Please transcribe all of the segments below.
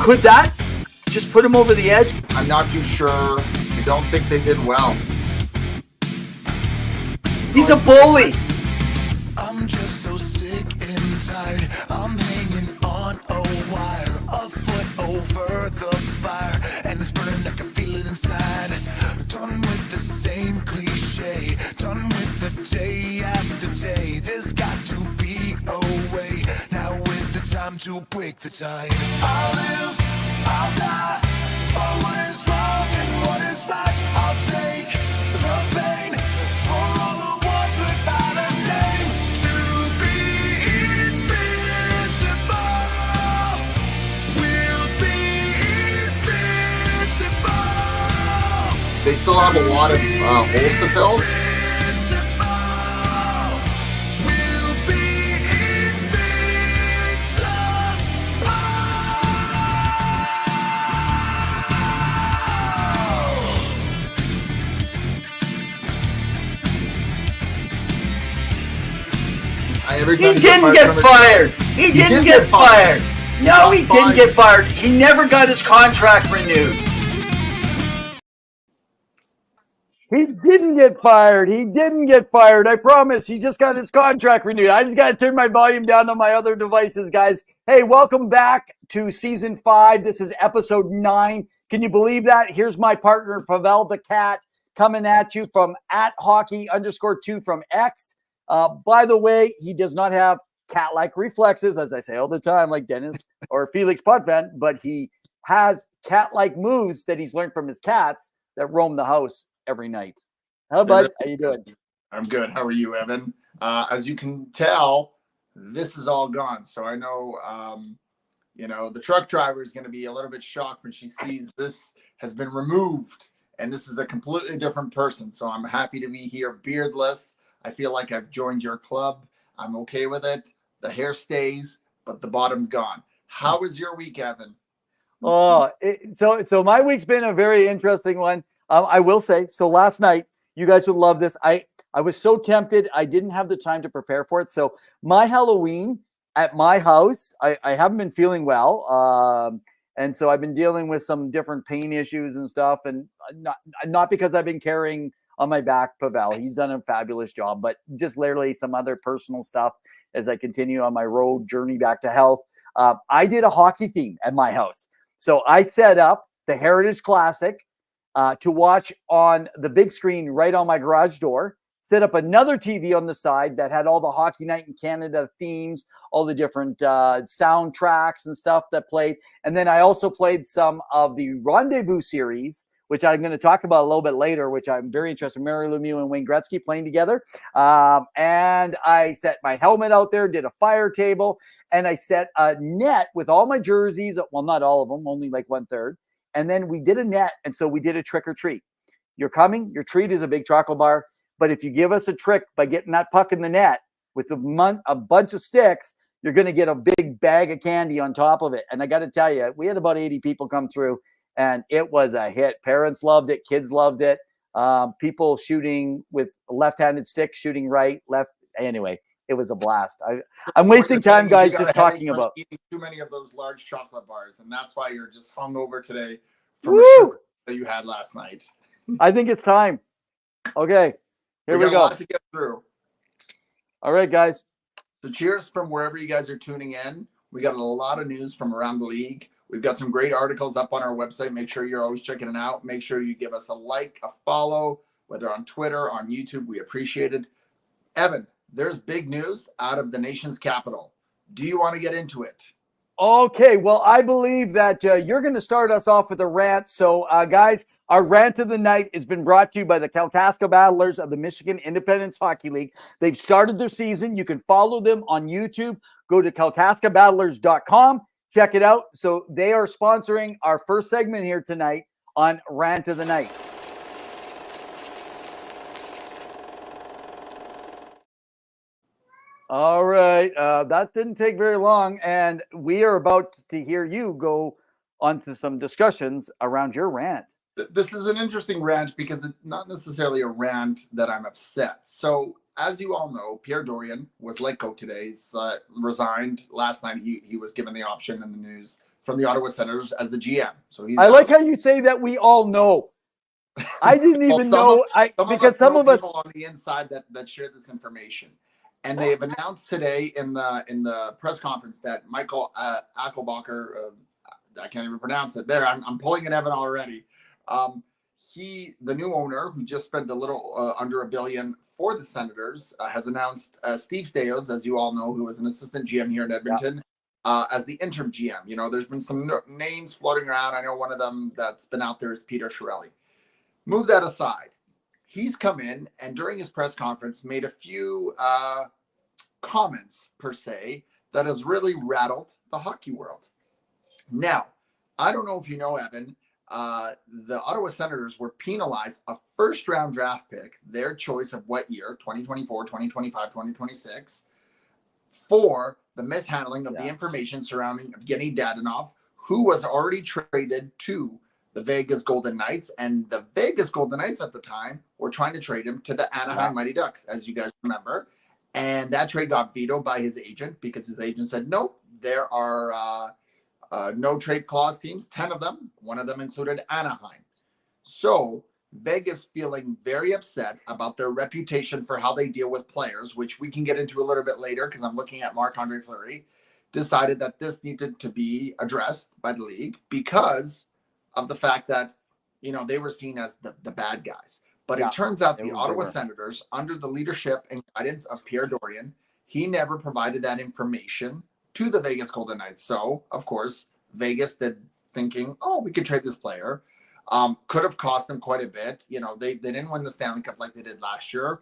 could that just put him over the edge? I'm not too sure. I don't think they did well. He's a bully. I'm just so sick and tired. I'm hanging on a wire, a foot over the fire, and it's burning. I can feel it inside. Done with the same cliche. Done with the day after day. There's got to be a way. Now is the time to break the tie. I'll live, I'll die for what is wrong and what is right. I'll take the pain for all the ones without a name. To be invincible, we'll be invincible. They still have a lot of holes to fill. He didn't get fired. He didn't get fired. No, he didn't get fired. He never got his contract renewed. He didn't get fired. He didn't get fired. I promise. He just got his contract renewed. I just got to turn my volume down on my other devices, guys. Hey, welcome back to season 5. This is episode 9. Can you believe that? Here's my partner, Pawel the Cat, coming at you from @hockey_2 from X. By the way, he does not have cat-like reflexes, as I say all the time, like Dennis or Felix Potvin, but he has cat-like moves that he's learned from his cats that roam the house every night. How bud? How you doing? I'm good. How are you, Evan? As you can tell, this is all gone. So I know, the truck driver is going to be a little bit shocked when she sees this has been removed, and this is a completely different person. So I'm happy to be here, beardless. I feel like I've joined your club. I'm okay with it. The hair stays, but the bottom's gone. How was your week, Evan? So my week's been a very interesting one. I will say, so last night, you guys would love this. I was so tempted. I didn't have the time to prepare for it. So my Halloween at my house, I haven't been feeling well. And so I've been dealing with some different pain issues and stuff. And not because I've been carrying on my back Pawel. He's done a fabulous job, but just literally some other personal stuff as I continue on my road journey back to health. I did a hockey theme at my house. So I set up the Heritage Classic to watch on the big screen right on my garage door, set up another TV on the side that had all the Hockey Night in Canada themes, all the different soundtracks and stuff that played. And then I also played some of the Rendezvous series, which I'm going to talk about a little bit later, which I'm very interested in. Mary Lemieux and Wayne Gretzky playing together. And I set my helmet out there, did a fire table, and I set a net with all my jerseys. Well, not all of them, only like 1/3. And then we did a net, and so we did a trick or treat. You're coming, your treat is a big chocolate bar, but if you give us a trick by getting that puck in the net with a bunch of sticks, you're going to get a big bag of candy on top of it. And I got to tell you, we had about 80 people come through, and it was a hit. Parents loved it. Kids loved it. People shooting with left-handed sticks, shooting right, left. Anyway, it was a blast. I'm wasting time, guys, just talking about eating too many of those large chocolate bars, and that's why you're just hungover today from a sugar that you had last night. I think it's time. Okay, here we got go. A lot to get through. All right, guys. So cheers from wherever you guys are tuning in. We got a lot of news from around the league. We've got some great articles up on our website. Make sure you're always checking it out. Make sure you give us a like, a follow, whether on Twitter, on YouTube. We appreciate it. Evan, there's big news out of the nation's capital. Do you want to get into it? Okay, well, I believe that you're going to start us off with a rant. So, guys, our rant of the night has been brought to you by the Kalkaska Battlers of the Michigan Independence Hockey League. They've started their season. You can follow them on YouTube. Go to kalkaskabattlers.com. Check it out. So they are sponsoring our first segment here tonight on Rant of the Night. All right. That didn't take very long. And we are about to hear you go on to some discussions around your rant. This is an interesting rant because it's not necessarily a rant that I'm upset. So as you all know, Pierre Dorion was let go today. He's resigned last night. He was given the option in the news from the Ottawa Senators as the GM. So he's I like how you say that we all know. I didn't even know. Because some of us people on the inside that shared this information, and they have announced today in the press conference that Michael Ackelbacher, I can't even pronounce it. There, I'm pulling an Evan already. The new owner, who just spent a little under $1 billion for the Senators, has announced Steve Staios, as you all know, who was an assistant GM here in Edmonton, as the interim GM. You know, there's been some names floating around. I know one of them that's been out there is Peter Chiarelli. Move that aside. He's come in and during his press conference made a few comments, per se, that has really rattled the hockey world. Now, I don't know if you know, Evan, the Ottawa Senators were penalized a first-round draft pick, their choice of what year, 2024, 2025, 2026, for the mishandling of the information surrounding Evgeny Dadonov, who was already traded to the Vegas Golden Knights, and the Vegas Golden Knights at the time were trying to trade him to the Anaheim Mighty Ducks, as you guys remember. And that trade got vetoed by his agent because his agent said, nope, there are no trade clause teams, 10 of them. One of them included Anaheim. So Vegas, feeling very upset about their reputation for how they deal with players, which we can get into a little bit later because I'm looking at Marc-Andre Fleury, decided that this needed to be addressed by the league because of the fact that, you know, they were seen as the bad guys. But it turns out the Ottawa Senators, under the leadership and guidance of Pierre Dorion, he never provided that information to the Vegas Golden Knights. So, of course, Vegas did thinking, oh, we could trade this player. Could have cost them quite a bit. You know, they didn't win the Stanley Cup like they did last year.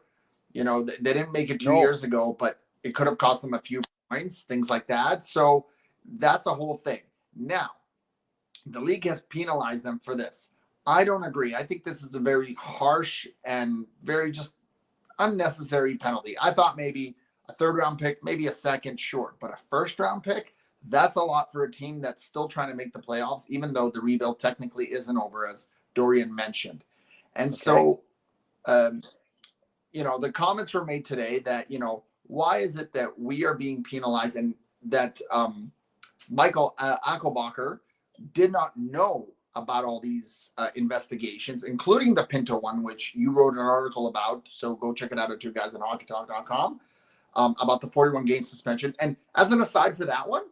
You know, they didn't make it 2 years ago, but it could have cost them a few points, things like that. So that's a whole thing. Now, the league has penalized them for this. I don't agree. I think this is a very harsh and very just unnecessary penalty. I thought maybe a third-round pick, maybe a second, short. But a first-round pick, that's a lot for a team that's still trying to make the playoffs, even though the rebuild technically isn't over, as Dorian mentioned. And so, you know, the comments were made today that, you know, why is it that we are being penalized and that Michael Ackelbacher did not know about all these investigations, including the Pinto one, which you wrote an article about. So go check it out at twoguysinhockeytalk.com about the 41-game suspension. And as an aside for that one,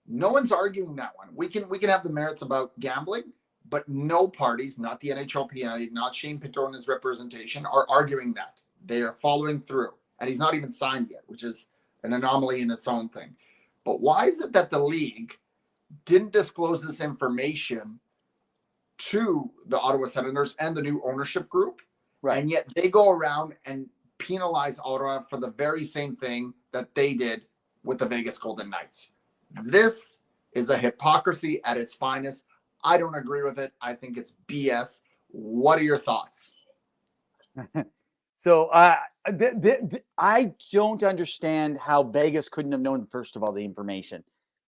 no one's arguing that one. We can have the merits about gambling, but no parties, not the NHLPA, not Shane Pinto and his representation, are arguing that. They are following through. And he's not even signed yet, which is an anomaly in its own thing. But why is it that the league didn't disclose this information to the Ottawa Senators and the new ownership group, and yet they go around and penalize Ottawa for the very same thing that they did with the Vegas Golden Knights? This is a hypocrisy at its finest. I don't agree with it. I think it's BS. What are your thoughts? So I don't understand how Vegas couldn't have known, first of all, the information.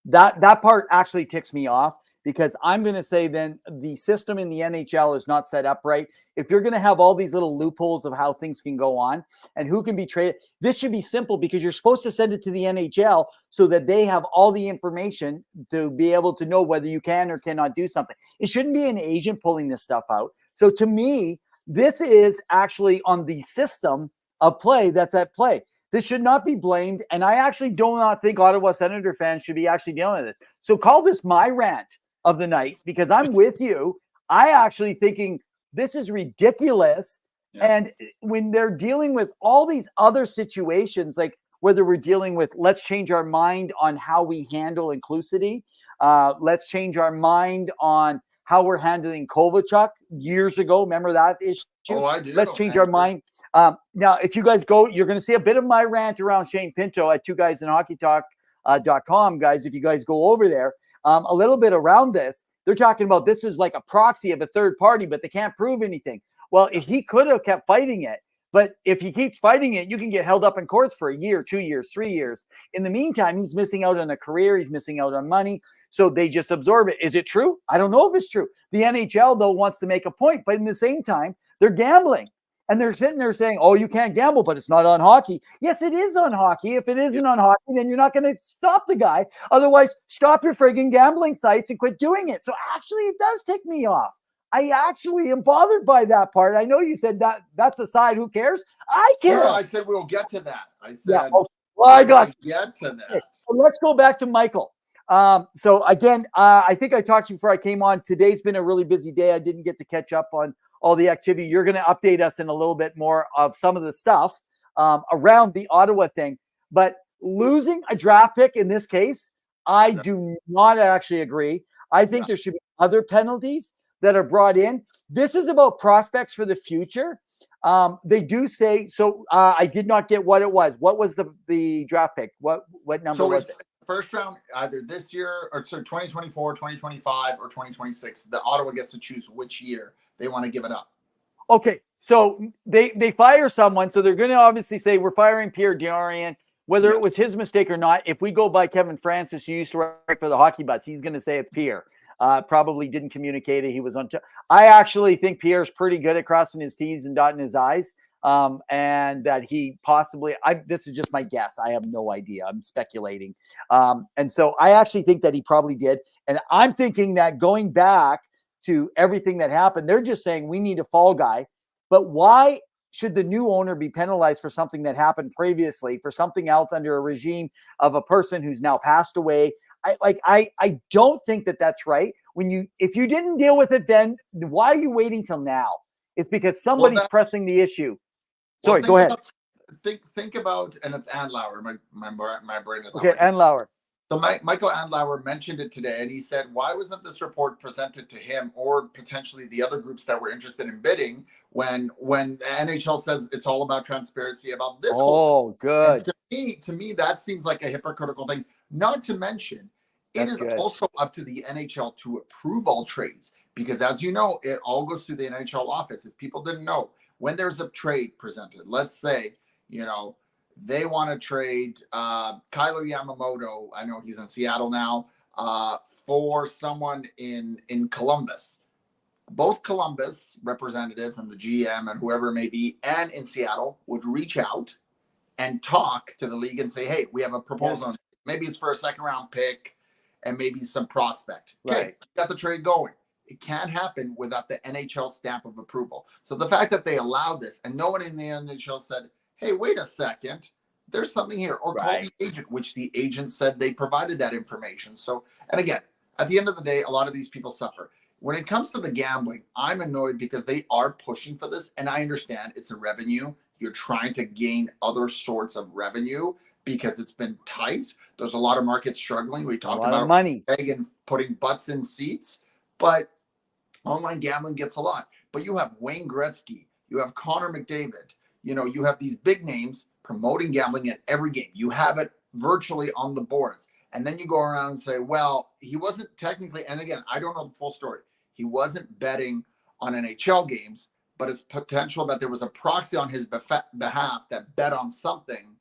That part actually ticks me off, because I'm going to say then the system in the NHL is not set up right. If you're going to have all these little loopholes of how things can go on and who can be traded, this should be simple, because you're supposed to send it to the NHL so that they have all the information to be able to know whether you can or cannot do something. It shouldn't be an agent pulling this stuff out. So to me, this is actually on the system of play that's at play. This should not be blamed. And I actually do not think Ottawa Senator fans should be actually dealing with this. So call this my rant of the night, because I'm with you. I actually thinking this is ridiculous. Yeah. And when they're dealing with all these other situations, like whether we're dealing with, let's change our mind on how we handle inclusivity. Let's change our mind on how we're handling Kovalchuk years ago. Remember that issue? Oh, I do. Let's change our mind. Now, if you guys go, you're going to see a bit of my rant around Shane Pinto at twoguysinhockeytalk.com, guys. If you guys go over there, a little bit around this, they're talking about this is like a proxy of a third party, but they can't prove anything. Well, if he could have kept fighting it, but if he keeps fighting it, you can get held up in courts for a year, 2 years, 3 years. In the meantime, he's missing out on a career. He's missing out on money. So they just absorb it. Is it true? I don't know if it's true. The NHL, though, wants to make a point, but in the same time, they're gambling. And they're sitting there saying, oh, you can't gamble, but it's not on hockey. Yes, it is on hockey. If it isn't on hockey, then you're not going to stop the guy. Otherwise, stop your frigging gambling sites and quit doing it. So actually, it does tick me off. I actually am bothered by that part. I know you said that's aside. Who cares? I care. No, I said we'll get to that. I said, yeah, okay. Well, I got you. Get to that. Okay, so let's go back to Michael. So again, I think I talked to you before I came on. Today's been a really busy day. I didn't get to catch up on all the activity. You're going to update us in a little bit more of some of the stuff around the Ottawa thing. But losing a draft pick in this case, I do not actually agree. I think there should be other penalties that are brought in. This is about prospects for the future. They do say so. I did not get what it was. What was the draft pick? What number was it? First round, either this year or 2024, 2025, or 2026. The Ottawa gets to choose which year they want to give it up. Okay, so they fire someone, so they're going to obviously say we're firing Pierre Dorian, whether it was his mistake or not. If we go by Kevin Francis, who used to write for the Hockey Bus, he's going to say it's Pierre. Probably didn't communicate it. He was on. I actually think Pierre's pretty good at crossing his T's and dotting his I's. And that he possibly, this is just my guess. I have no idea. I'm speculating. And so I actually think that he probably did. And I'm thinking that going back to everything that happened, they're just saying we need a fall guy. But why should the new owner be penalized for something that happened previously, for something else under a regime of a person who's now passed away? I don't think that that's right. If you didn't deal with it, then why are you waiting till now? It's because somebody's pressing the issue. Sorry, go ahead. Think about, and it's Andlauer. My brain is okay. Andlauer. So Michael Andlauer mentioned it today, and he said, "Why wasn't this report presented to him or potentially the other groups that were interested in bidding when the NHL says it's all about transparency about this?" Oh, good. To me, that seems like a hypocritical thing. Not to mention, it is also up to the NHL to approve all trades because, as you know, it all goes through the NHL office. If people didn't know. When there's a trade presented, let's say, they want to trade Kyler Yamamoto. I know he's in Seattle now, for someone in Columbus. Both Columbus representatives and the GM and whoever it may be, and in Seattle would reach out and talk to the league and say, hey, we have a proposal. Yes. Maybe it's for a second round pick and maybe some prospect. Okay, got the trade going. It can't happen without the NHL stamp of approval. So the fact that they allowed this and no one in the NHL said, hey, wait a second, there's something here, or call the agent, which the agent said they provided that information. So, and again, at the end of the day, a lot of these people suffer. When it comes to the gambling, I'm annoyed because they are pushing for this. And I understand it's a revenue. You're trying to gain other sorts of revenue because it's been tight. There's a lot of markets struggling. We talked about money and putting butts in seats. But online gambling gets a lot. But you have Wayne Gretzky, you have Connor McDavid, you have these big names promoting gambling at every game. You have it virtually on the boards. And then you go around and say, well, he wasn't technically, and again, I don't know the full story. He wasn't betting on NHL games, but it's potential that there was a proxy on his behalf that bet on something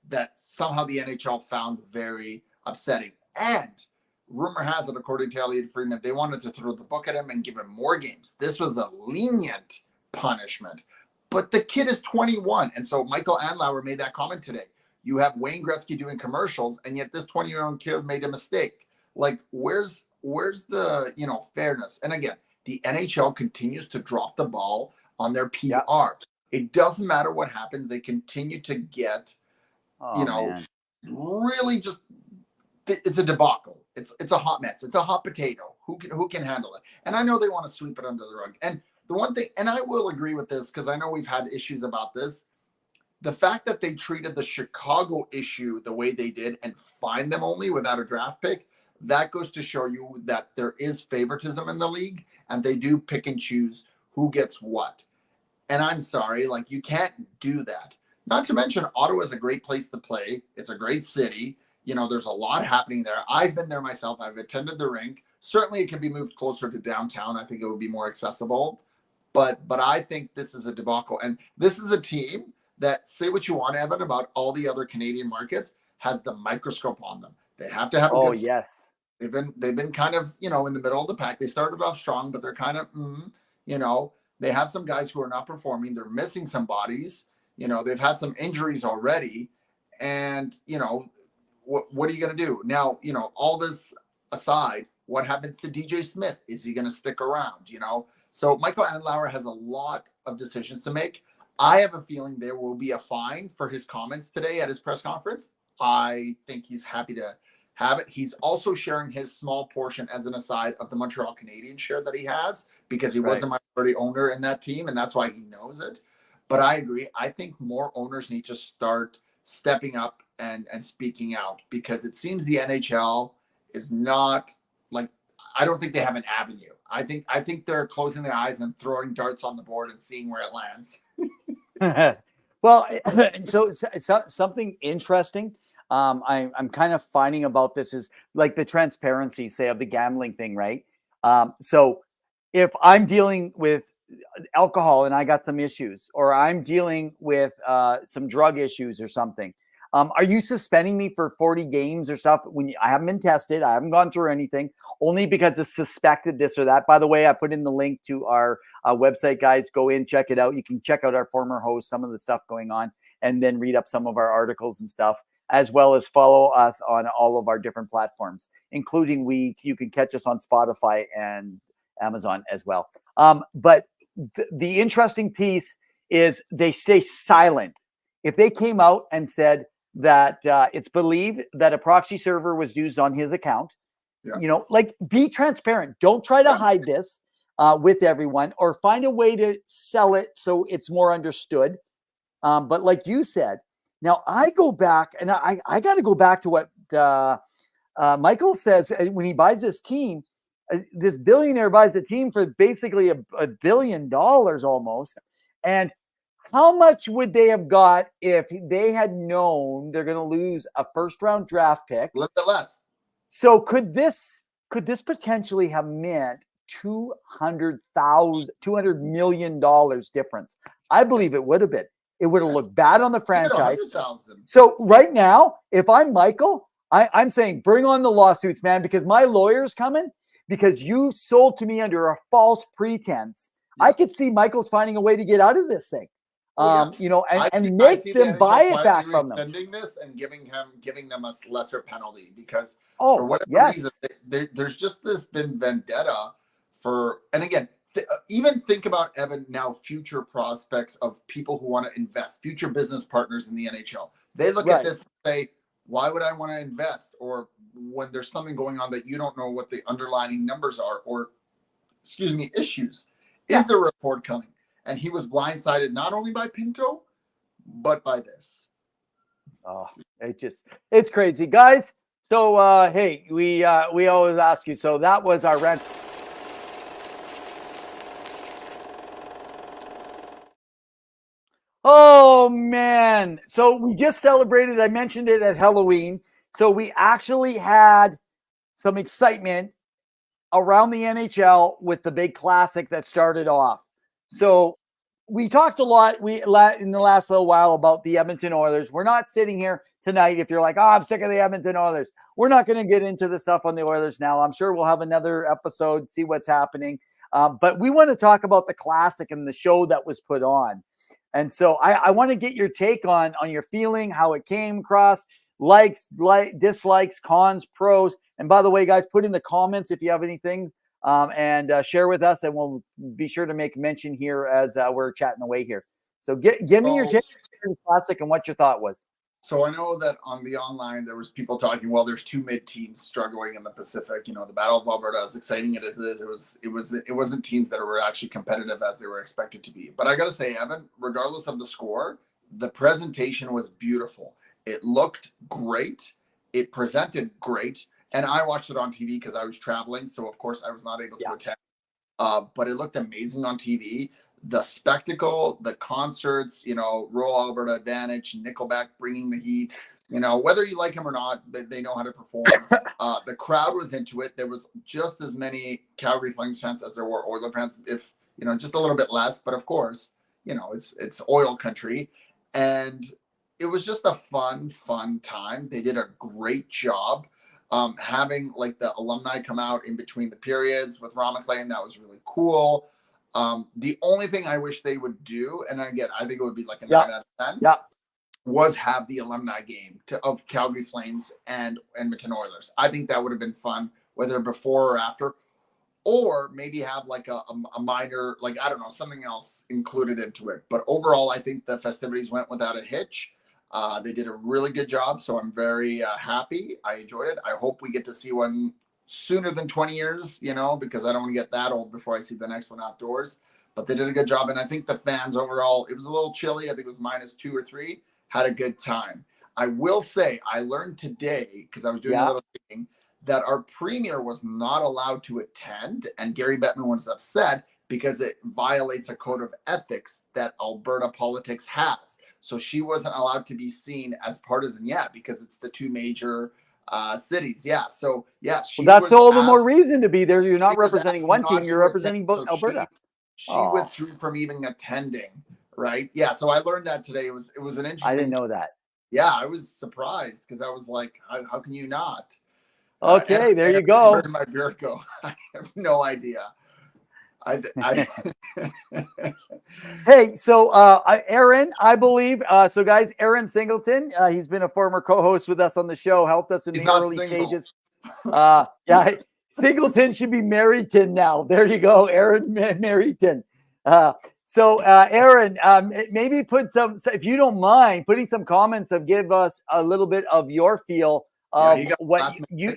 that somehow the NHL found very upsetting. And rumor has it, according to Elliot Friedman, they wanted to throw the book at him and give him more games. This was a lenient punishment. But the kid is 21. And so Michael Andlauer made that comment today. You have Wayne Gretzky doing commercials, and yet this 20-year-old kid made a mistake. Like, where's the, fairness? And again, the NHL continues to drop the ball on their PR. Yeah. It doesn't matter what happens. They continue to get, really just, it's a debacle. It's a hot mess. It's a hot potato. Who can handle it? And I know they want to sweep it under the rug. And the one thing, and I will agree with this because I know we've had issues about this. The fact that they treated the Chicago issue the way they did and fined them only without a draft pick, that goes to show you that there is favoritism in the league and they do pick and choose who gets what. And I'm sorry, you can't do that. Not to mention, Ottawa is a great place to play. It's a great city. There's a lot happening there. I've been there myself. I've attended the rink. Certainly it can be moved closer to downtown. I think it would be more accessible. But I think this is a debacle. And this is a team that, say what you want, Evan, about all the other Canadian markets, has the microscope on them. They have to have a good yes. They've been kind of, in the middle of the pack. They started off strong, but they're kind of, They have some guys who are not performing. They're missing some bodies. You know, they've had some injuries already. And, you know, what are you going to do? Now, you know, all this aside, what happens to DJ Smith? Is he going to stick around? You know, so Michael Andlauer has a lot of decisions to make. I have a feeling there will be a fine for his comments today at his press conference. I think he's happy to have it. He's also sharing his small portion as an aside of the Montreal Canadiens share that he has, because he was a minority owner in that team, and that's why he knows it. But I agree. I think more owners need to start stepping up and speaking out, because it seems the NHL is not like, I don't think they have an avenue. I think they're closing their eyes and throwing darts on the board and seeing where it lands. Well, so something interesting I'm kind of finding about this is like the transparency, say, of the gambling thing, right? So if I'm dealing with alcohol and I got some issues, or I'm dealing with some drug issues or something, are you suspending me for 40 games or stuff when I haven't been tested? I haven't gone through anything, only because it's suspected this or that. By the way, I put in the link to our website, guys. Go in, check it out. You can check out our former hosts, some of the stuff going on, and then read up some of our articles and stuff, as well as follow us on all of our different platforms, including you can catch us on Spotify and Amazon as well. But the interesting piece is they stay silent. If they came out and said that it's believed that a proxy server was used on his account, you know, like, be transparent. Don't try to hide this with everyone, or find a way to sell it so it's more understood. But like you said, now I go back, and I got to go back to what Michael says when he buys this team. This billionaire buys the team for basically $1 billion almost. And how much would they have got if they had known they're going to lose a first-round draft pick? A little bit less. So could this potentially have meant $200 million difference? I believe it would have been. It would have looked bad on the franchise. So right now, if I'm Michael, I'm saying bring on the lawsuits, man, because my lawyer's coming, because you sold to me under a false pretense. I could see Michael's finding a way to get out of this thing. You know, and make them buy it back from them. Sending this and giving them a lesser penalty, because for whatever reason, there's just this been vendetta for. And again, even think about, Evan, now future prospects of people who want to invest, future business partners in the NHL. They look at this and say, why would I want to invest? Or when there's something going on that you don't know what the underlying numbers are, or issues. Is there a report coming? And he was blindsided not only by Pinto, but by this. Oh, it's crazy, guys. So, hey, we always ask you. So that was our rant. Oh, man. So we just celebrated. I mentioned it at Halloween. So we actually had some excitement around the NHL with the big classic that started off. So we talked a lot in the last little while about the Edmonton Oilers. We're not sitting here tonight. If you're like, I'm sick of the Edmonton Oilers, we're not going to get into the stuff on the Oilers now. I'm sure we'll have another episode, see what's happening. But we want to talk about the classic and the show that was put on. And so I want to get your take on your feeling, how it came across, likes, dislikes, cons, pros. And by the way, guys, put in the comments if you have anything. And share with us, and we'll be sure to make mention here as we're chatting away here. So give me your take on the classic and what your thought was. So I know that on the online there was people talking, well, there's two mid teams struggling in the Pacific. You know, the Battle of Alberta, as exciting as it is, it wasn't teams that were actually competitive as they were expected to be. But I got to say, Evan, regardless of the score, the presentation was beautiful. It looked great. It presented great. And I watched it on TV because I was traveling. So, of course, I was not able to attend. But it looked amazing on TV. The spectacle, the concerts, you know, Royal Alberta Advantage, Nickelback bringing the heat. You know, whether you like him or not, they know how to perform. The crowd was into it. There was just as many Calgary Flames fans as there were Oiler fans, if, you know, just a little bit less. But, of course, you know, it's oil country. And it was just a fun time. They did a great job. Having like the alumni come out in between the periods with Ron McLean, that was really cool. The only thing I wish they would do, and again, I think it would be like a Yeah. 9 out of 10, Yeah. was have the alumni game of Calgary Flames and Edmonton Oilers. I think that would have been fun, whether before or after, or maybe have like a minor, like, I don't know, something else included into it. But overall, I think the festivities went without a hitch. They did a really good job, so I'm very happy. I enjoyed it. I hope we get to see one sooner than 20 years, because I don't want to get that old before I see the next one outdoors. But they did a good job, and I think the fans overall, it was a little chilly. I think it was -2 or 3. Had a good time. I will say, I learned today, because I was doing a little thinking, that our premier was not allowed to attend, and Gary Bettman was upset because it violates a code of ethics that Alberta politics has. So she wasn't allowed to be seen as partisan yet because it's the two major cities. Yeah. So yes, Well, that's all the more reason to be there. You're not representing one team, you're representing both Alberta. She withdrew from even attending, right? Yeah. So I learned that today. It was an interesting. I didn't know that. Yeah, I was surprised because I was like, how can you not? Okay, there you go. Where did my beard go? I have no idea. Hey, so Aaron, I believe. So guys, Aaron Singleton, he's been a former co-host with us on the show, helped us in the early stages. Yeah, Singleton should be Merrington now. There you go, Aaron Merrington. So Aaron, maybe put some, if you don't mind, putting some comments of give us a little bit of your feel of what you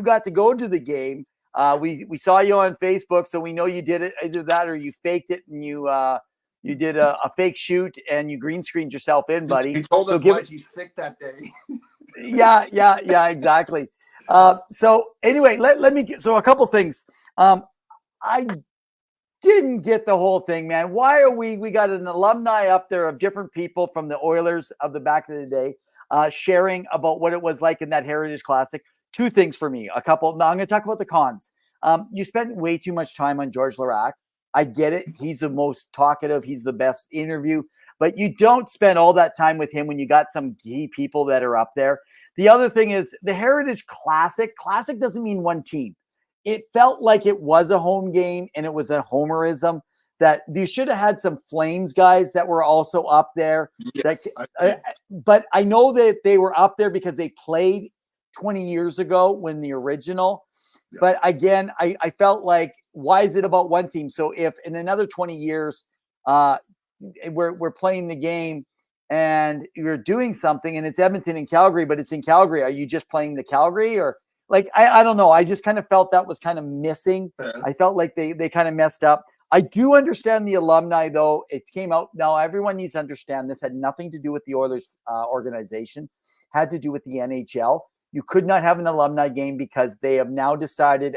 got to go to the game. We saw you on Facebook, so we know you did it, either that or you faked it and you did a fake shoot and you green screened yourself in, buddy. He told us why he's sick that day. yeah, exactly. So anyway, let me get, so a couple things. I didn't get the whole thing, man. Why are we got an alumni up there of different people from the Oilers of the back of the day, sharing about what it was like in that Heritage Classic. Two things for me, now I'm going to talk about the cons. You spent way too much time on George Larac. I get it. He's the most talkative. He's the best interview, but you don't spend all that time with him when you got some key people that are up there. The other thing is the Heritage Classic doesn't mean one team. It felt like it was a home game and it was a homerism that you should have had some Flames guys that were also up there. Yes, but I know that they were up there because they played 20 years ago when the original, but again, I felt like, why is it about one team? So if in another 20 years, we're playing the game and you're doing something and it's Edmonton and Calgary, but it's in Calgary, are you just playing the Calgary or like, I don't know. I just kind of felt that was kind of missing. I felt like they kind of messed up. I do understand the alumni though. It came out. Now everyone needs to understand this had nothing to do with the Oilers organization, had to do with the NHL. You could not have an alumni game because they have now decided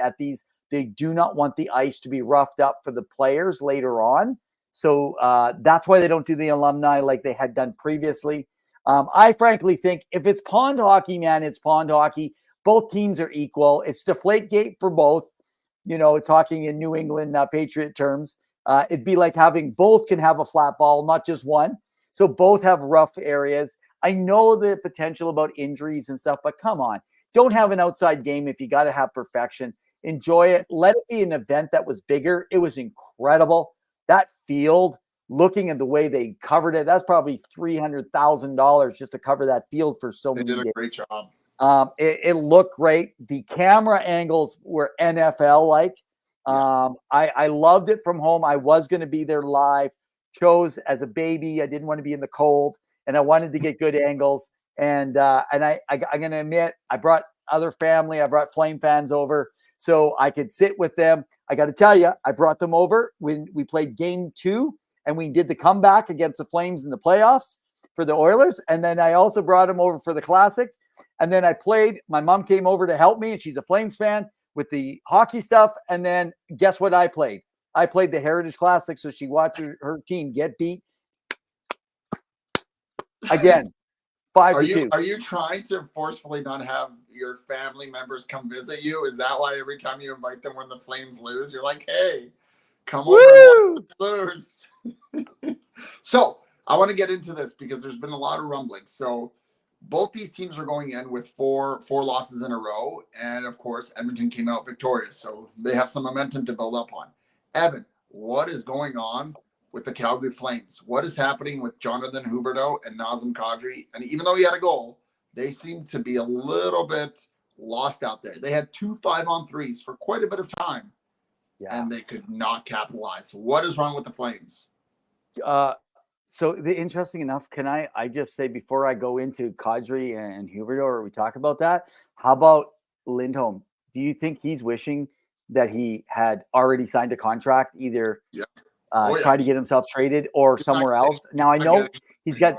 they do not want the ice to be roughed up for the players later on. So that's why they don't do the alumni like they had done previously. I frankly think if it's pond hockey, man, it's pond hockey. Both teams are equal. It's Deflategate for both, talking in New England Patriot terms. It'd be like having both can have a flat ball, not just one. So both have rough areas. I know the potential about injuries and stuff, but come on. Don't have an outside game if you got to have perfection. Enjoy it. Let it be an event that was bigger. It was incredible. That field, looking at the way they covered it, that's probably $300,000 just to cover that field for so many days. They did a great job. It looked great. The camera angles were NFL-like. I loved it from home. I was going to be there live. Chose as a baby. I didn't want to be in the cold, and I wanted to get good angles. And I'm going to admit, I brought other family. I brought Flame fans over so I could sit with them. I got to tell you, I brought them over when we played game 2, and we did the comeback against the Flames in the playoffs for the Oilers. And then I also brought them over for the Classic. And then I played, my mom came over to help me, and she's a Flames fan with the hockey stuff. And then guess what I played? I played the Heritage Classic, so she watched her team get beat again, 5-2. Are you trying to forcefully not have your family members come visit you? Is that why every time you invite them when the Flames lose, you're like, hey, come over and lose? So I want to get into this because there's been a lot of rumblings. So both these teams are going in with four losses in a row. And of course, Edmonton came out victorious. So they have some momentum to build up on. Evan, what is going on with the Calgary Flames? What is happening with Jonathan Huberdeau and Nazem Kadri? And even though he had a goal, they seem to be a little bit lost out there. They had 2 5-on-3s for quite a bit of time, and they could not capitalize. What is wrong with the Flames? So interesting enough, can I just say before I go into Kadri and Huberdeau, or we talk about that, how about Lindholm? Do you think he's wishing that he had already signed a contract, either try to get himself traded or somewhere else? Now I know he's got,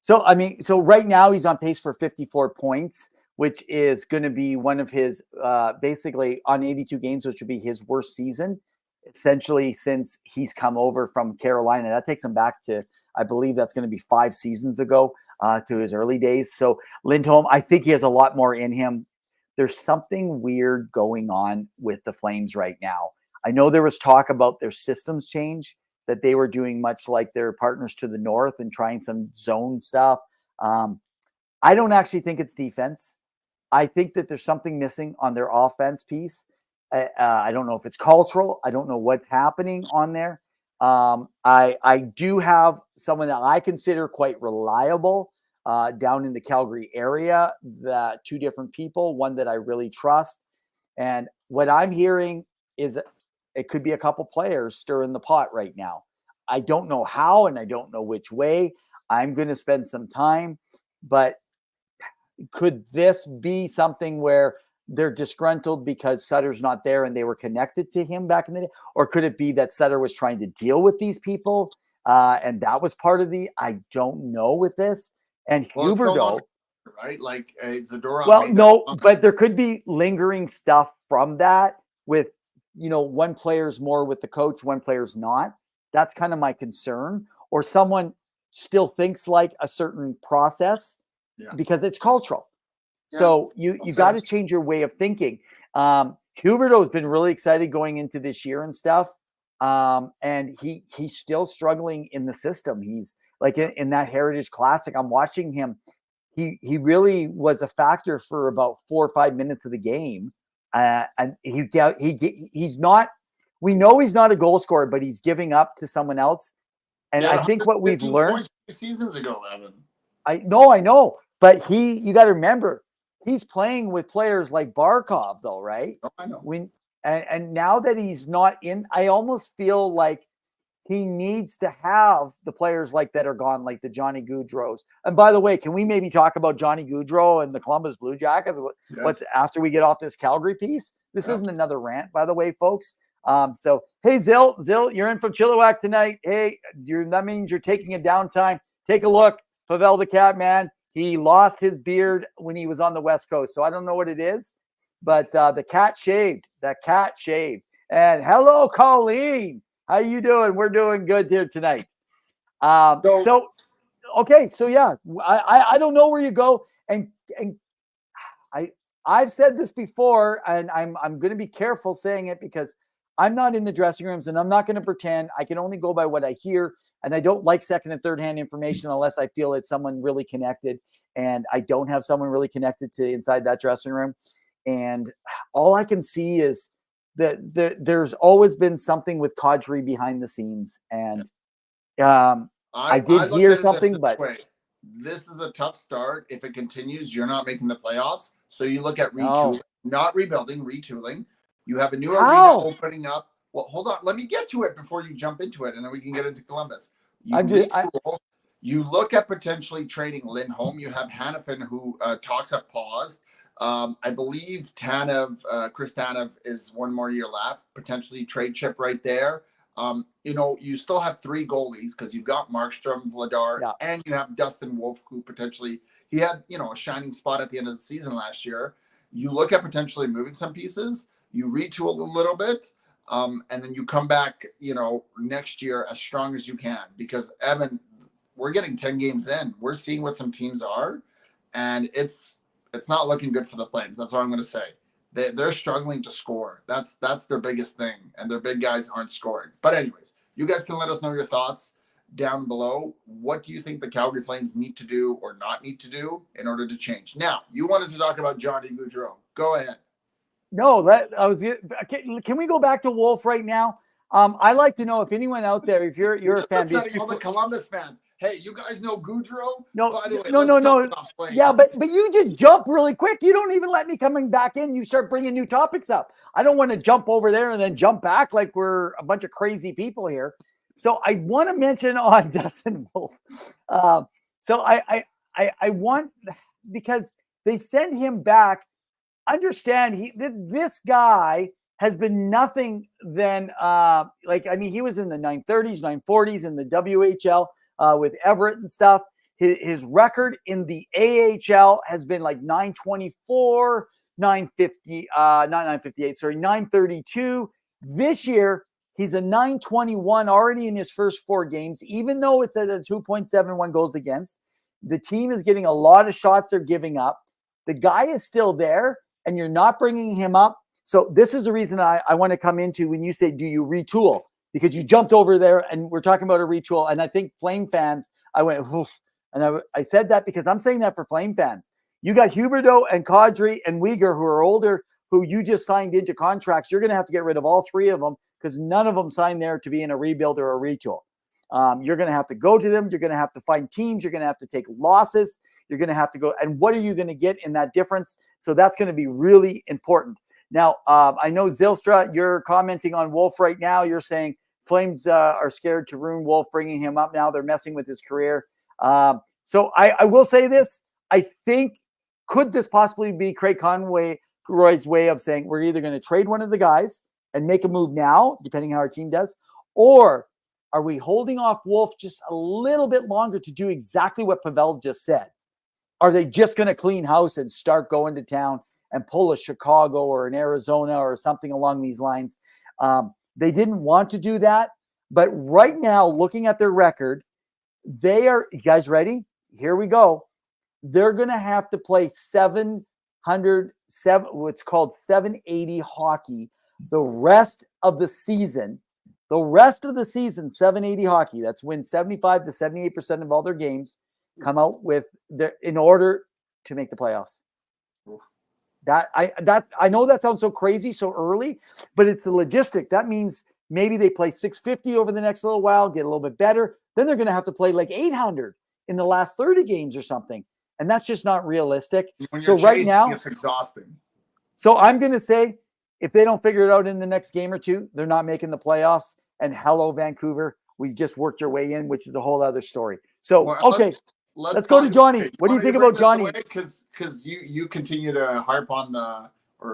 So, I mean, so right now he's on pace for 54 points, which is going to be one of his, basically on 82 games, which would be his worst season, essentially, since he's come over from Carolina. That takes him back to, I believe that's going to be 5 seasons ago, to his early days. So Lindholm, I think he has a lot more in him. There's something weird going on with the Flames right now. I know there was talk about their systems change, that they were doing much like their partners to the north and trying some zone stuff. I don't actually think it's defense. I think that there's something missing on their offense piece. I don't know if it's cultural. I don't know what's happening on there. I do have someone that I consider quite reliable down in the Calgary area, that 2 different people, one that I really trust. And what I'm hearing is it could be a couple players stirring the pot right now. I don't know how, and I don't know which way. I'm going to spend some time, but could this be something where they're disgruntled because Sutter's not there and they were connected to him back in the day? Or could it be that Sutter was trying to deal with these people and that was part of the, I don't know with this. And Huberdeau, right? Like Zadorov. Well, no, but there could be lingering stuff from that with, one player's more with the coach, one player's not. That's kind of my concern. Or someone still thinks like a certain process because it's cultural. Yeah. So you got to change your way of thinking. Huberdeau has been really excited going into this year and stuff. And he's still struggling in the system. He's like in that Heritage Classic. I'm watching him. He really was a factor for about 4 or 5 minutes of the game. And he's not, we know he's not a goal scorer, but he's giving up to someone else. And I think what we've learned 2 seasons ago, Evan. I know, but you got to remember, he's playing with players like Barkov though, right? Oh, I know. And now that he's not in, I almost feel like he needs to have the players like that are gone, like the Johnny Gaudreaus. And by the way, can we maybe talk about Johnny Gaudreau and the Columbus Blue Jackets? What's after we get off this Calgary piece? This isn't another rant, by the way, folks. So, hey, Zill, you're in from Chilliwack tonight. Hey, that means you're taking a downtime. Take a look. Pawel the cat, man. He lost his beard when he was on the West Coast. So I don't know what it is, but the cat shaved. That cat shaved. And hello, Colleen. How you doing? We're doing good here tonight. Okay. So yeah, I don't know where you go. And I've said this before, and I'm going to be careful saying it because I'm not in the dressing rooms and I'm not going to pretend. I can only go by what I hear. And I don't like second and third hand information unless I feel it's someone really connected. And I don't have someone really connected to inside that dressing room. And all I can see is that there's always been something with Kadri behind the scenes. And I did hear something, but this is a tough start. If it continues, you're not making the playoffs. So you look at retooling, not rebuilding, retooling. You have a new arena opening up. Well, hold on. Let me get to it before you jump into it, and then we can get into Columbus. You look at potentially trading Lindholm. You have Hanifin, who talks have paused. I believe Chris Tanev is 1 more year left. Potentially trade chip right there. You still have 3 goalies because you've got Markstrom, Vladar, and you have Dustin Wolf, who potentially he had a shining spot at the end of the season last year. You look at potentially moving some pieces. You retool a little bit. And then you come back, next year as strong as you can, because Evan, we're getting 10 games in. We're seeing what some teams are, and it's not looking good for the Flames. That's all I'm going to say. They're struggling to score. That's their biggest thing, and their big guys aren't scoring. But anyways, you guys can let us know your thoughts down below. What do you think the Calgary Flames need to do or not need to do in order to change? Now, you wanted to talk about Johnny Gaudreau. Go ahead. No, can we go back to Wolf right now? I'd like to know if anyone out there, if you're a Just fan, upsetting all the Columbus fans. Hey, you guys know Goudreau? no, By the way, no, let's no, talk no. about Flames. Yeah, but you just jump really quick. You don't even let me coming back in. You start bringing new topics up. I don't want to jump over there and then jump back like we're a bunch of crazy people here. So I want to mention on Dustin Wolf. So I want, because they send him back. Understand, this guy has been nothing than he was in the 930s, 940s in the WHL with Everett and stuff. His record in the AHL has been like 924, 950, not 958, sorry, 932. This year, he's a 921 already in his first 4 games, even though it's at a 2.71 goals against. The team is getting a lot of shots they're giving up. The guy is still there, and you're not bringing him up. So this is the reason I want to come into when you say, do you retool? Because you jumped over there, and we're talking about a retool. And I think Flame fans, I went, oof. And I said that because I'm saying that for Flame fans. You got Huberdeau and Kadri and Uyghur, who are older, who you just signed into contracts. You're going to have to get rid of all 3 of them because none of them signed there to be in a rebuild or a retool. You're going to have to go to them. You're going to have to find teams. You're going to have to take losses. You're going to have to go. And what are you going to get in that difference? So that's going to be really important. Now, I know Zylstra, you're commenting on Wolf right now. You're saying Flames are scared to ruin Wolf, bringing him up now. They're messing with his career. So I will say this. I think, could this possibly be Craig Conroy's way of saying we're either going to trade one of the guys and make a move now, depending how our team does, or are we holding off Wolf just a little bit longer to do exactly what Pawel just said? Are they just going to clean house and start going to town and pull a Chicago or an Arizona or something along these lines? They didn't want to do that. But right now, looking at their record, you guys ready? Here we go. They're going to have to play what's called 780 hockey the rest of the season. The rest of the season, 780 hockey, that's win 75 to 78% of all their games, come out with in order to make the playoffs. I know that sounds so crazy so early, but it's the logistic. That means maybe they play 650 over the next little while, get a little bit better. Then they're going to have to play like 800 in the last 30 games or something. And that's just not realistic. So right now, it's exhausting. So I'm going to say, if they don't figure it out in the next game or two, they're not making the playoffs. And hello, Vancouver, we've just worked your way in, which is a whole other story. So, well, okay, let's go to Johnny. Okay, what do you think about Johnny? Because you continue to harp on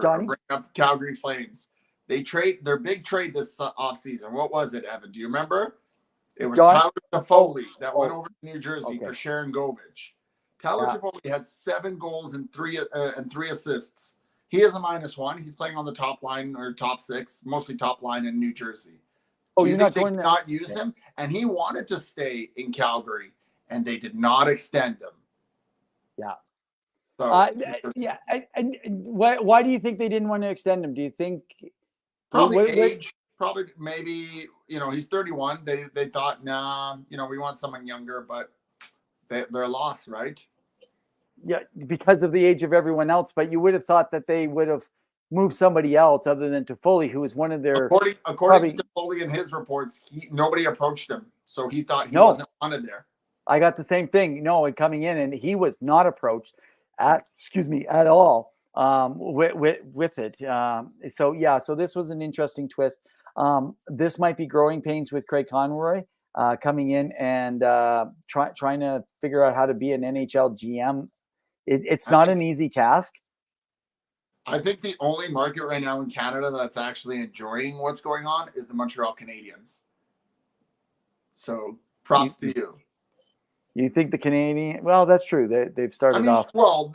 Johnny? bring up Calgary Flames. They trade their big trade this offseason. What was it, Evan? Do you remember? It was Tyler Toffoli that went over to New Jersey for Sharon Govich. Tyler Toffoli has 7 goals and 3 assists. He is a -1. He's playing on the top line or top 6, mostly top line in New Jersey. Do you think they did not use him? And he wanted to stay in Calgary, and they did not extend him. Yeah. So, And why do you think they didn't want to extend him? Do you think probably age? Probably maybe, he's 31. They thought, nah, we want someone younger, but they're a loss, right? Yeah, because of the age of everyone else. But you would have thought that they would have moved somebody else other than Toffoli, who was one of their. According to Toffoli in his reports, nobody approached him, so he thought he wasn't wanted there. I got the same thing. Coming in, and he was not approached at all with it. So this was an interesting twist. This might be growing pains with Craig Conroy coming in and trying to figure out how to be an NHL GM. It's not an easy task. I think the only market right now in Canada that's actually enjoying what's going on is the Montreal Canadiens. So props to you. You think the Canadian? Well, that's true. They've started off. Well,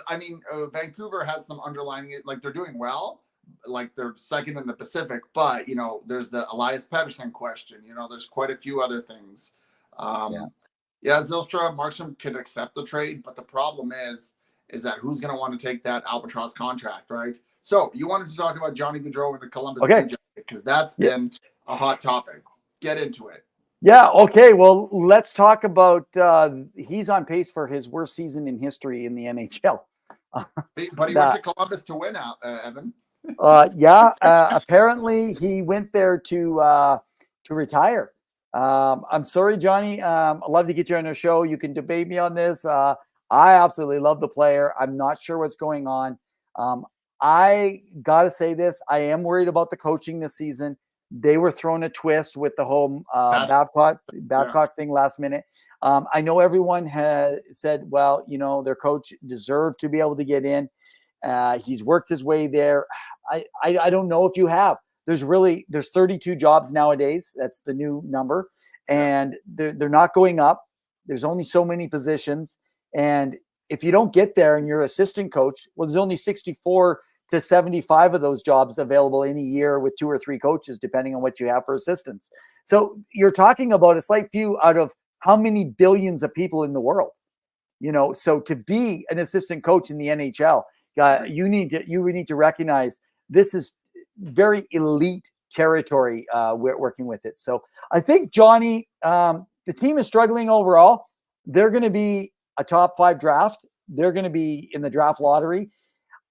Vancouver has some underlying, like they're doing well, like they're second in the Pacific, but there's the Elias Pettersson question. There's quite a few other things. Zylstra, Markstrom could accept the trade, but the problem is that who's going to want to take that albatross contract, right? So you wanted to talk about Johnny Gaudreau and the Columbus Blue Jackets because that's been a hot topic. Get into it. Yeah. Okay. Well, let's talk about. He's on pace for his worst season in history in the NHL. But he went to Columbus to win out, Evan. Apparently, he went there to to retire. I'm sorry, Johnny. I'd love to get you on a show. You can debate me on this. I absolutely love the player. I'm not sure what's going on. I got to say this. I am worried about the coaching this season. They were throwing a twist with the whole Babcock thing last minute. I know everyone has said, well, you know, their coach deserved to be able to get in. He's worked his way there. I don't know if you have. There's 32 jobs nowadays. That's the new number. And they're not going up. There's only so many positions. And if you don't get there and you're assistant coach, well, there's only 64 to 75 of those jobs available in a year with 2 or 3 coaches, depending on what you have for assistants. So you're talking about a slight few out of how many billions of people in the world, you know? So to be an assistant coach in the NHL, you need to recognize this is very elite territory. We're working with it. So I think, Johnny, the team is struggling overall. They're going to be a top 5 draft. They're going to be in the draft lottery.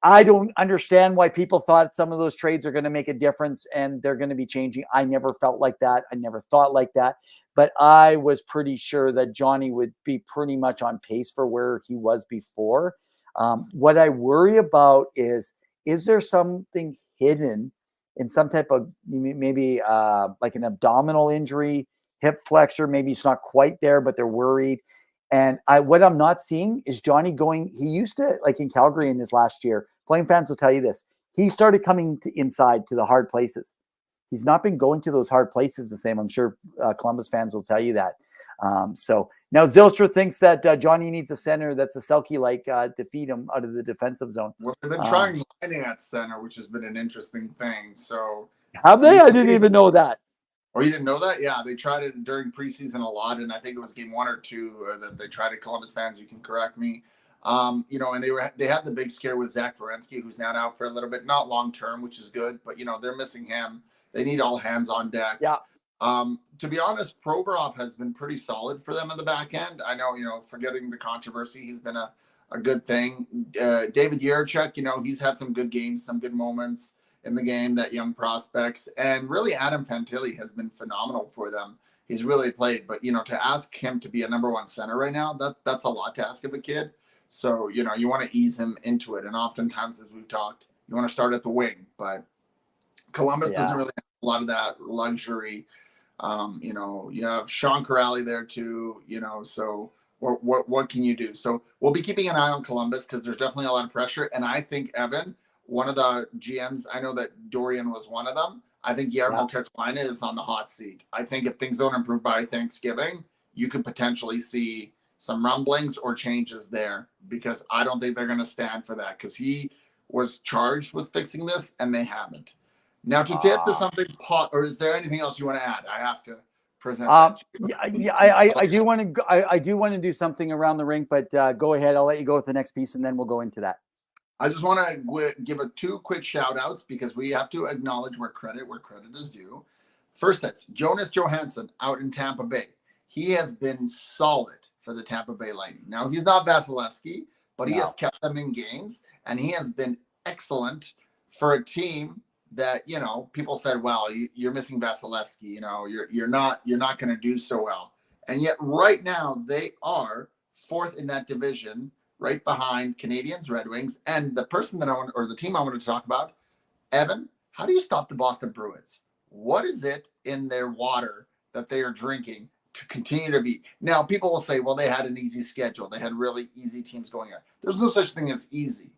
I don't understand why people thought some of those trades are going to make a difference and they're going to be changing. I never felt like that. I never thought like that. But I was pretty sure that Johnny would be pretty much on pace for where he was before. What I worry about is there something hidden in some type of maybe like an abdominal injury, hip flexor? Maybe it's not quite there, but they're worried. And what I'm not seeing is Johnny going. He used to, like in Calgary in his last year, Flame fans will tell you this. He started coming inside to the hard places. He's not been going to those hard places the same. I'm sure Columbus fans will tell you that. So now Zylstra thinks that Johnny needs a center that's a Selke-like to feed him out of the defensive zone. Well, they've been trying lining at center, which has been an interesting thing. So have they? I didn't even know that. Oh, you didn't know that? Yeah, they tried it during preseason a lot, and I think it was game 1 or 2 that they tried it. Columbus fans, you can correct me. You know, and they had the big scare with Zach Werenski, who's now out for a little bit, not long term, which is good, but you know they're missing him. They need all hands on deck. Yeah. To be honest, Provorov has been pretty solid for them in the back end. I know, you know, forgetting the controversy, he's been a good thing. David Yerchuk, you know, he's had some good games, some good moments in the game, that young prospects. And really Adam Fantilli has been phenomenal for them. He's really played. But, you know, to ask him to be a number 1 center right now, that's a lot to ask of a kid. So, you know, you want to ease him into it. And oftentimes, as we've talked, you want to start at the wing. But Columbus doesn't really have a lot of that luxury. You know, you have Sean Corrali there too, you know, so what can you do? So we'll be keeping an eye on Columbus because there's definitely a lot of pressure. And I think, Evan, one of the GMs, I know that Dorian was one of them. I think Jarmo Kekalainen is on the hot seat. I think if things don't improve by Thanksgiving, you could potentially see some rumblings or changes there, because I don't think they're going to stand for that, because he was charged with fixing this and they haven't. Now to get to something, or is there anything else you want to add? I have to present. I do want to do something around the rink, but go ahead. I'll let you go with the next piece, and then we'll go into that. I just want to give 2 quick shout outs, because we have to acknowledge where credit is due. First, that's Jonas Johansson out in Tampa Bay. He has been solid for the Tampa Bay Lightning. Now, he's not Vasilevsky, but he has kept them in games, and he has been excellent for a team that, you know, people said, well, you're missing Vasilevsky, you know, you're not going to do so well. And yet right now they are 4th in that division, right behind Canadiens, Red Wings, and the person that the team I wanted to talk about, Evan. How do you stop the Boston Bruins? What is it in their water that they are drinking to continue to be? Now, people will say, well, they had an easy schedule. They had really easy teams going on. There's no such thing as easy.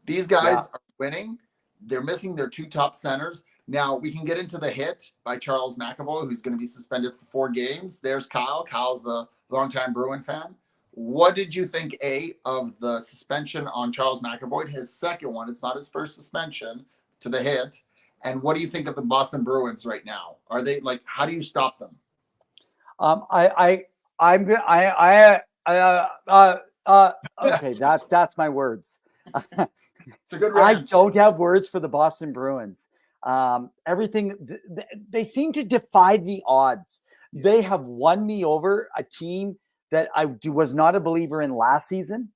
These guys are winning. They're missing their 2 top centers. Now, we can get into the hit by Charles McAvoy, who's going to be suspended for 4 games. There's Kyle. Kyle's the longtime Bruin fan. What did you think, of the suspension on Charles McAvoy, his second one? It's not his first suspension to the hit. And what do you think of the Boston Bruins right now? Are they how do you stop them? Okay, that's my words. It's a good I rant. don't have words for the Boston Bruins. Everything, they seem to defy the odds. They have won me over, a team that I was not a believer in last season.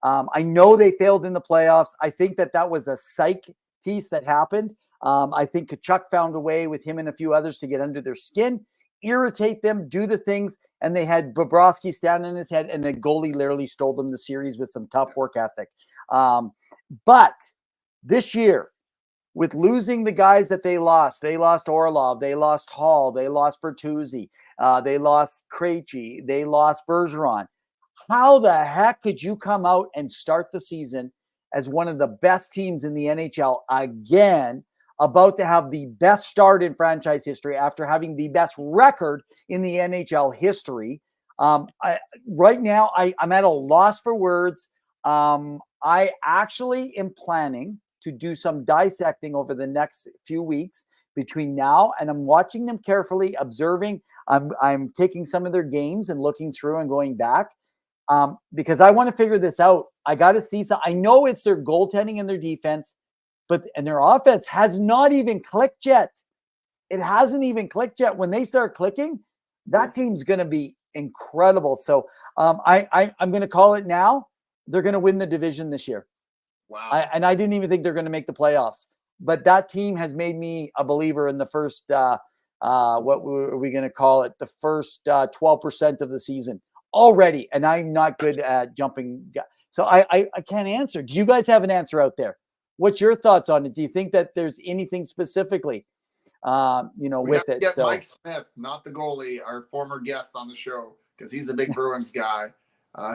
I know they failed in the playoffs. I think that was a psych piece that happened. I think Kachuk found a way with him and a few others to get under their skin, irritate them, do the things, and they had Bobrovsky standing in his head, and the goalie literally stole them the series with some tough work ethic. But this year, with losing the guys that they lost Orlov, they lost Hall, they lost Bertuzzi, they lost Krejci, they lost Bergeron. How the heck could you come out and start the season as one of the best teams in the NHL again, about to have the best start in franchise history after having the best record in the NHL history? Right now, I'm at a loss for words. I actually am planning to do some dissecting over the next few weeks between now, and I'm watching them carefully, observing. I'm taking some of their games and looking through and going back, because I want to figure this out. I got to see some. I know it's their goaltending and their defense, and their offense has not even clicked yet. It hasn't even clicked yet. When they start clicking, that team's going to be incredible. So I'm going to call it now. They're going to win the division this year. Wow. I didn't even think they're going to make the playoffs, but that team has made me a believer in the first, what are we going to call it? The first 12% of the season already. And I'm not good at jumping. So I can't answer. Do you guys have an answer out there? What's your thoughts on it? Do you think that there's anything specifically, with it? Get Mike Smith, not the goalie, our former guest on the show, because he's a big Bruins guy.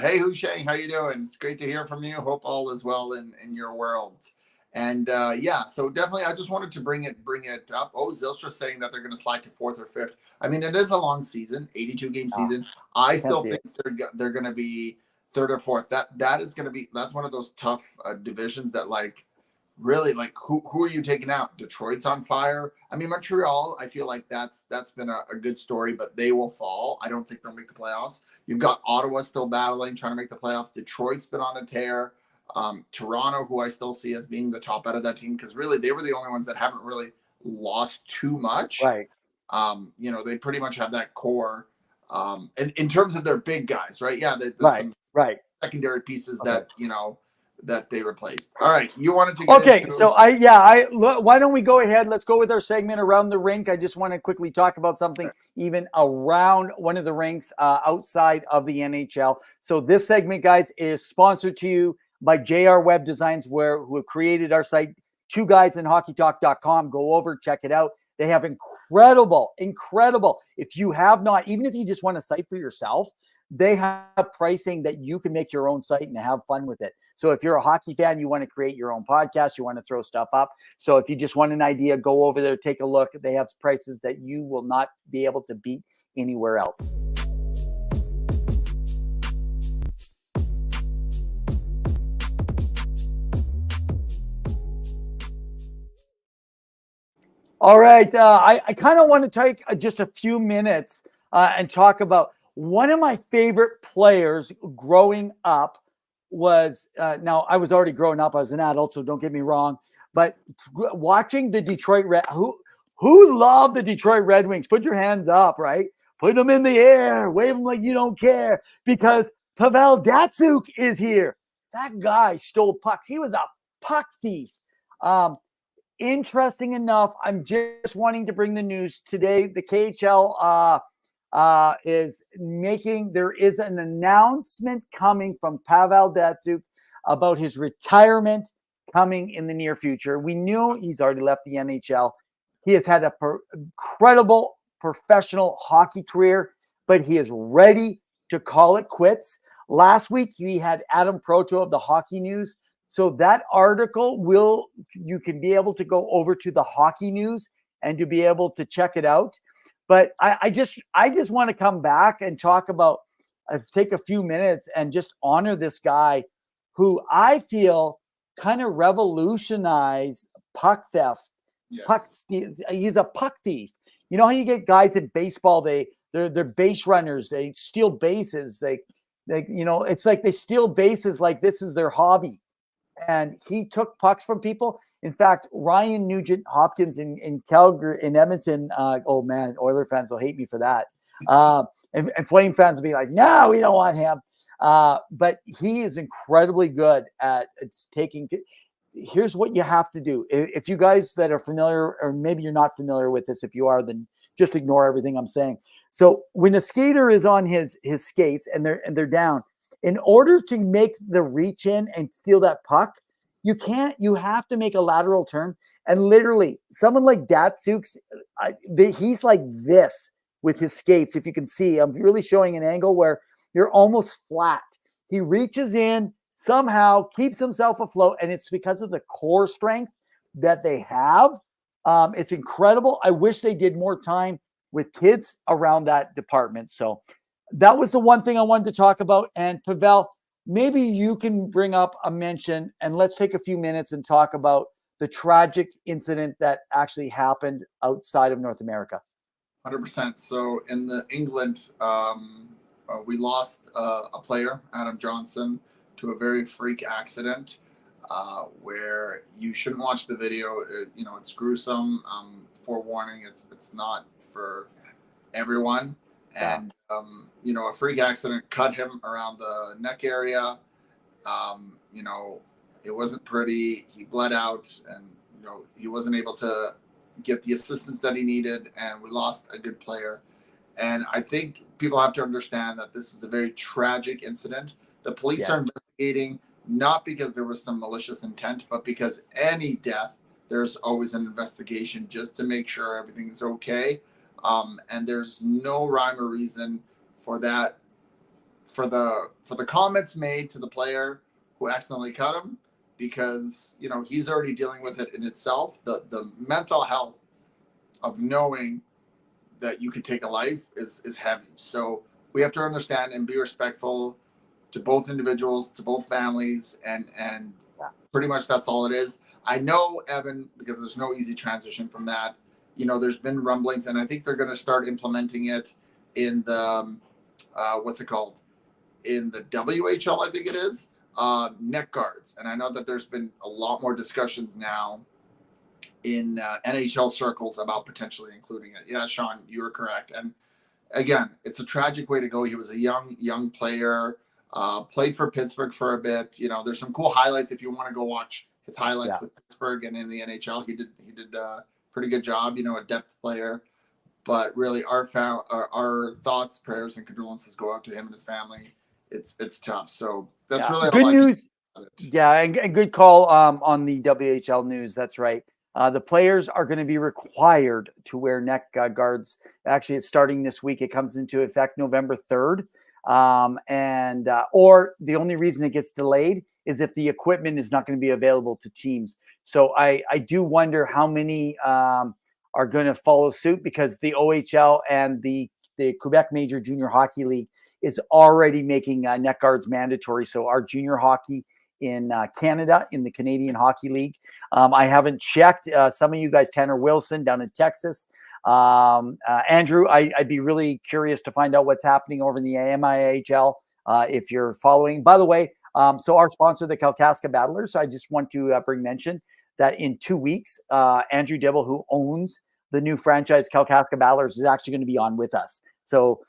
Hey, Husheng, how you doing? It's great to hear from you. Hope all is well in your world. And so definitely, I just wanted to bring it up. Oh, Zylstra saying that they're going to slide to 4th or 5th. I mean, it is a long season, 82-game season. I still think they're going to be 3rd or 4th. That's one of those tough divisions that, like, really, like, who are you taking out? Detroit's on fire. I mean, Montreal, I feel like that's been a good story, but they will fall. I don't think they'll make the playoffs. You've got Ottawa still battling, trying to make the playoffs. Detroit's been on a tear. Toronto, who I still see as being the top out of that team, because really they were the only ones that haven't really lost too much. Right. They pretty much have that core in terms of their big guys, right? Yeah, there's some secondary pieces that they replaced. All right, you wanted to get into... So why don't we go ahead? Let's go with our segment around the rink. I just want to quickly talk about something even around one of the rinks outside of the NHL. So this segment, guys, is sponsored to you by JR Web Designs, who have created our site, 2guysinhockeytalk.com. Go over, check it out. They have incredible. If you have not, even if you just want a site for yourself, they have pricing that you can make your own site and have fun with it. So if you're a hockey fan, you want to create your own podcast, you want to throw stuff up. So if you just want an idea, go over there, take a look. They have prices that you will not be able to beat anywhere else. All right. I kind of want to take just a few minutes and talk about one of my favorite players growing up was, now I was already growing up, I was an adult, so don't get me wrong, but watching the Detroit who loved the Detroit Red Wings? Put your hands up, right? Put them in the air, wave them like you don't care, because Pawel Datsyuk is here. That guy stole pucks. He was a puck thief. Interesting enough, I'm just wanting to bring the news today. The KHL there is an announcement coming from Pawel Datsyuk about his retirement coming in the near future. We knew he's already left the NHL. He has had an incredible professional hockey career, but he is ready to call it quits. Last week, we had Adam Proto of the Hockey News. So that article you can be able to go over to the Hockey News and to be able to check it out. But I just want to come back and talk about, take a few minutes and just honor this guy who I feel kind of revolutionized puck theft. Yes. He's a puck thief. You know how you get guys in baseball, they're base runners, they steal bases, it's like they steal bases like this is their hobby. And he took pucks from people. In fact, Ryan Nugent Hopkins in Calgary, in Edmonton, oh man, Oiler fans will hate me for that. And Flame fans will be like, no, we don't want him. But he is incredibly good at taking. here's what you have to do. If you guys that are familiar, or maybe you're not familiar with this, if you are, then just ignore everything I'm saying. So when a skater is on his skates and they're down, in order to make the reach in and steal that puck, you have to make a lateral turn. And literally, someone like Datsuk's, he's like this with his skates. If you can see, I'm really showing an angle where you're almost flat. He reaches in, somehow keeps himself afloat, and it's because of the core strength that they have. It's incredible. I wish they did more time with kids around that department. So that was the one thing I wanted to talk about. And Pawel, maybe you can bring up a mention, and let's take a few minutes and talk about the tragic incident that actually happened outside of North America. 100%. So in the England, we lost a player, Adam Johnson, to a very freak accident where you shouldn't watch the video. It's gruesome. Forewarning, it's not for everyone. And, a freak accident cut him around the neck area. It wasn't pretty. He bled out, and, he wasn't able to get the assistance that he needed, and we lost a good player. And I think people have to understand that this is a very tragic incident. The police are investigating, not because there was some malicious intent, but because any death, there's always an investigation just to make sure everything's okay. And there's no rhyme or reason for that, for the comments made to the player who accidentally cut him, because, he's already dealing with it in itself. The mental health of knowing that you could take a life is heavy. So we have to understand and be respectful to both individuals, to both families, and pretty much that's all it is. I know, Evan, because there's no easy transition from that. There's been rumblings, and I think they're going to start implementing it in the what's it called? In the WHL, I think it is, neck guards. And I know that there's been a lot more discussions now in NHL circles about potentially including it. Yeah, Sean, you were correct. And again, it's a tragic way to go. He was a young player, played for Pittsburgh for a bit. There's some cool highlights if you want to go watch his highlights with Pittsburgh and in the NHL. He did a pretty good job. A depth player. But really, our thoughts, prayers, and condolences go out to him and his family. It's tough. So that's really good news. Yeah, and good call on the WHL news. That's right. The players are going to be required to wear neck guards. Actually, it's starting this week. It comes into effect November 3rd. Or the only reason it gets delayed is if the equipment is not going to be available to teams. So I do wonder how many are going to follow suit, because the OHL and the Quebec Major Junior Hockey League is already making neck guards mandatory. So our junior hockey in Canada, in the Canadian Hockey League, I haven't checked. Some of you guys, Tanner Wilson down in Texas, Andrew, I'd be really curious to find out what's happening over in the AMIHL if you're following. By the way, so our sponsor, the Kalkaska Battlers, I just want to bring mention that in 2 weeks, Andrew Dibble, who owns the new franchise Kalkaska Battlers, is actually going to be on with us. So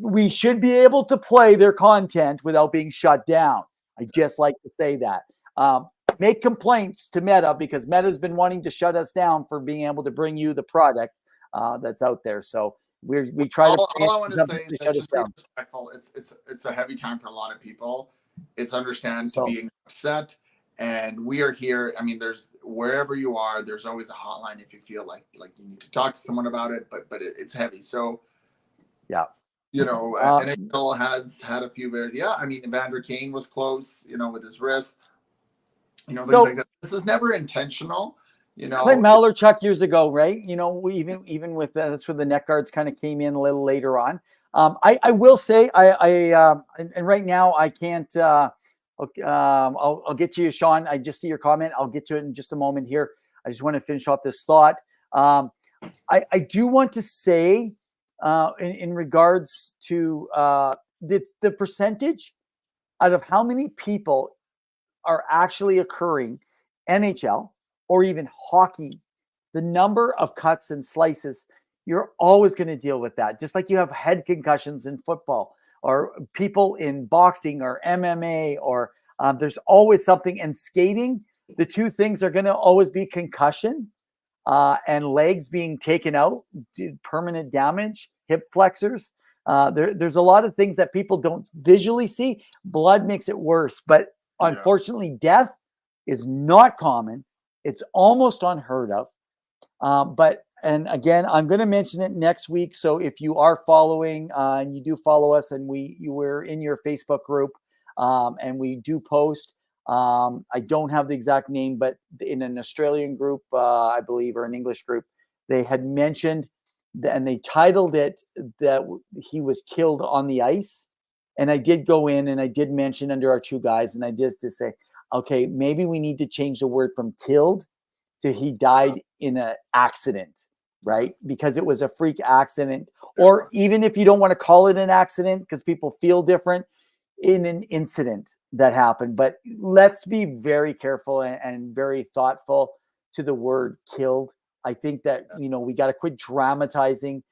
we should be able to play their content without being shut down. I just like to say that. Make complaints to Meta, because Meta's been wanting to shut us down for being able to bring you the product that's out there. So we try all to. I want to say is that just be respectful. It's a heavy time for a lot of people. It's to being upset, and we are here. I mean, there's wherever you are, there's always a hotline if you feel like you need to talk to someone about it. But it's heavy. So yeah. NHL has had a few I mean, Evander Kane was close, with his wrist. Things like that. This is never intentional. Clint Malerchuk years ago, right? We even with that's where the neck guards kind of came in a little later on. I will say, and right now I can't. I'll get to you, Sean. I just see your comment. I'll get to it in just a moment here. I just want to finish off this thought. I do want to say, in regards to the percentage out of how many people are actually occurring, NHL or even hockey, the number of cuts and slices, you're always going to deal with that. Just like you have head concussions in football, or people in boxing or MMA, or There's always something. And skating, the two things are going to always be concussion and legs being taken out, permanent damage, hip flexors. There's a lot of things that people don't visually see. Blood makes it worse, but unfortunately, death is not common. It's almost unheard of. And again, I'm going to mention it next week. So if you are following and you do follow us, and we're in your Facebook group, and we do post. I don't have the exact name, but in an Australian group, I believe, or an English group, they had mentioned and they titled it that he was killed on the ice. And I did go in and I did mention under our two guys, and I just to say, okay, maybe we need to change the word from killed to he died in an accident, right? Because it was a freak accident, or even if you don't want to call it an accident because people feel different, in an incident that happened. But let's be very careful and very thoughtful to the word killed. I think that, we got to quit dramatizing.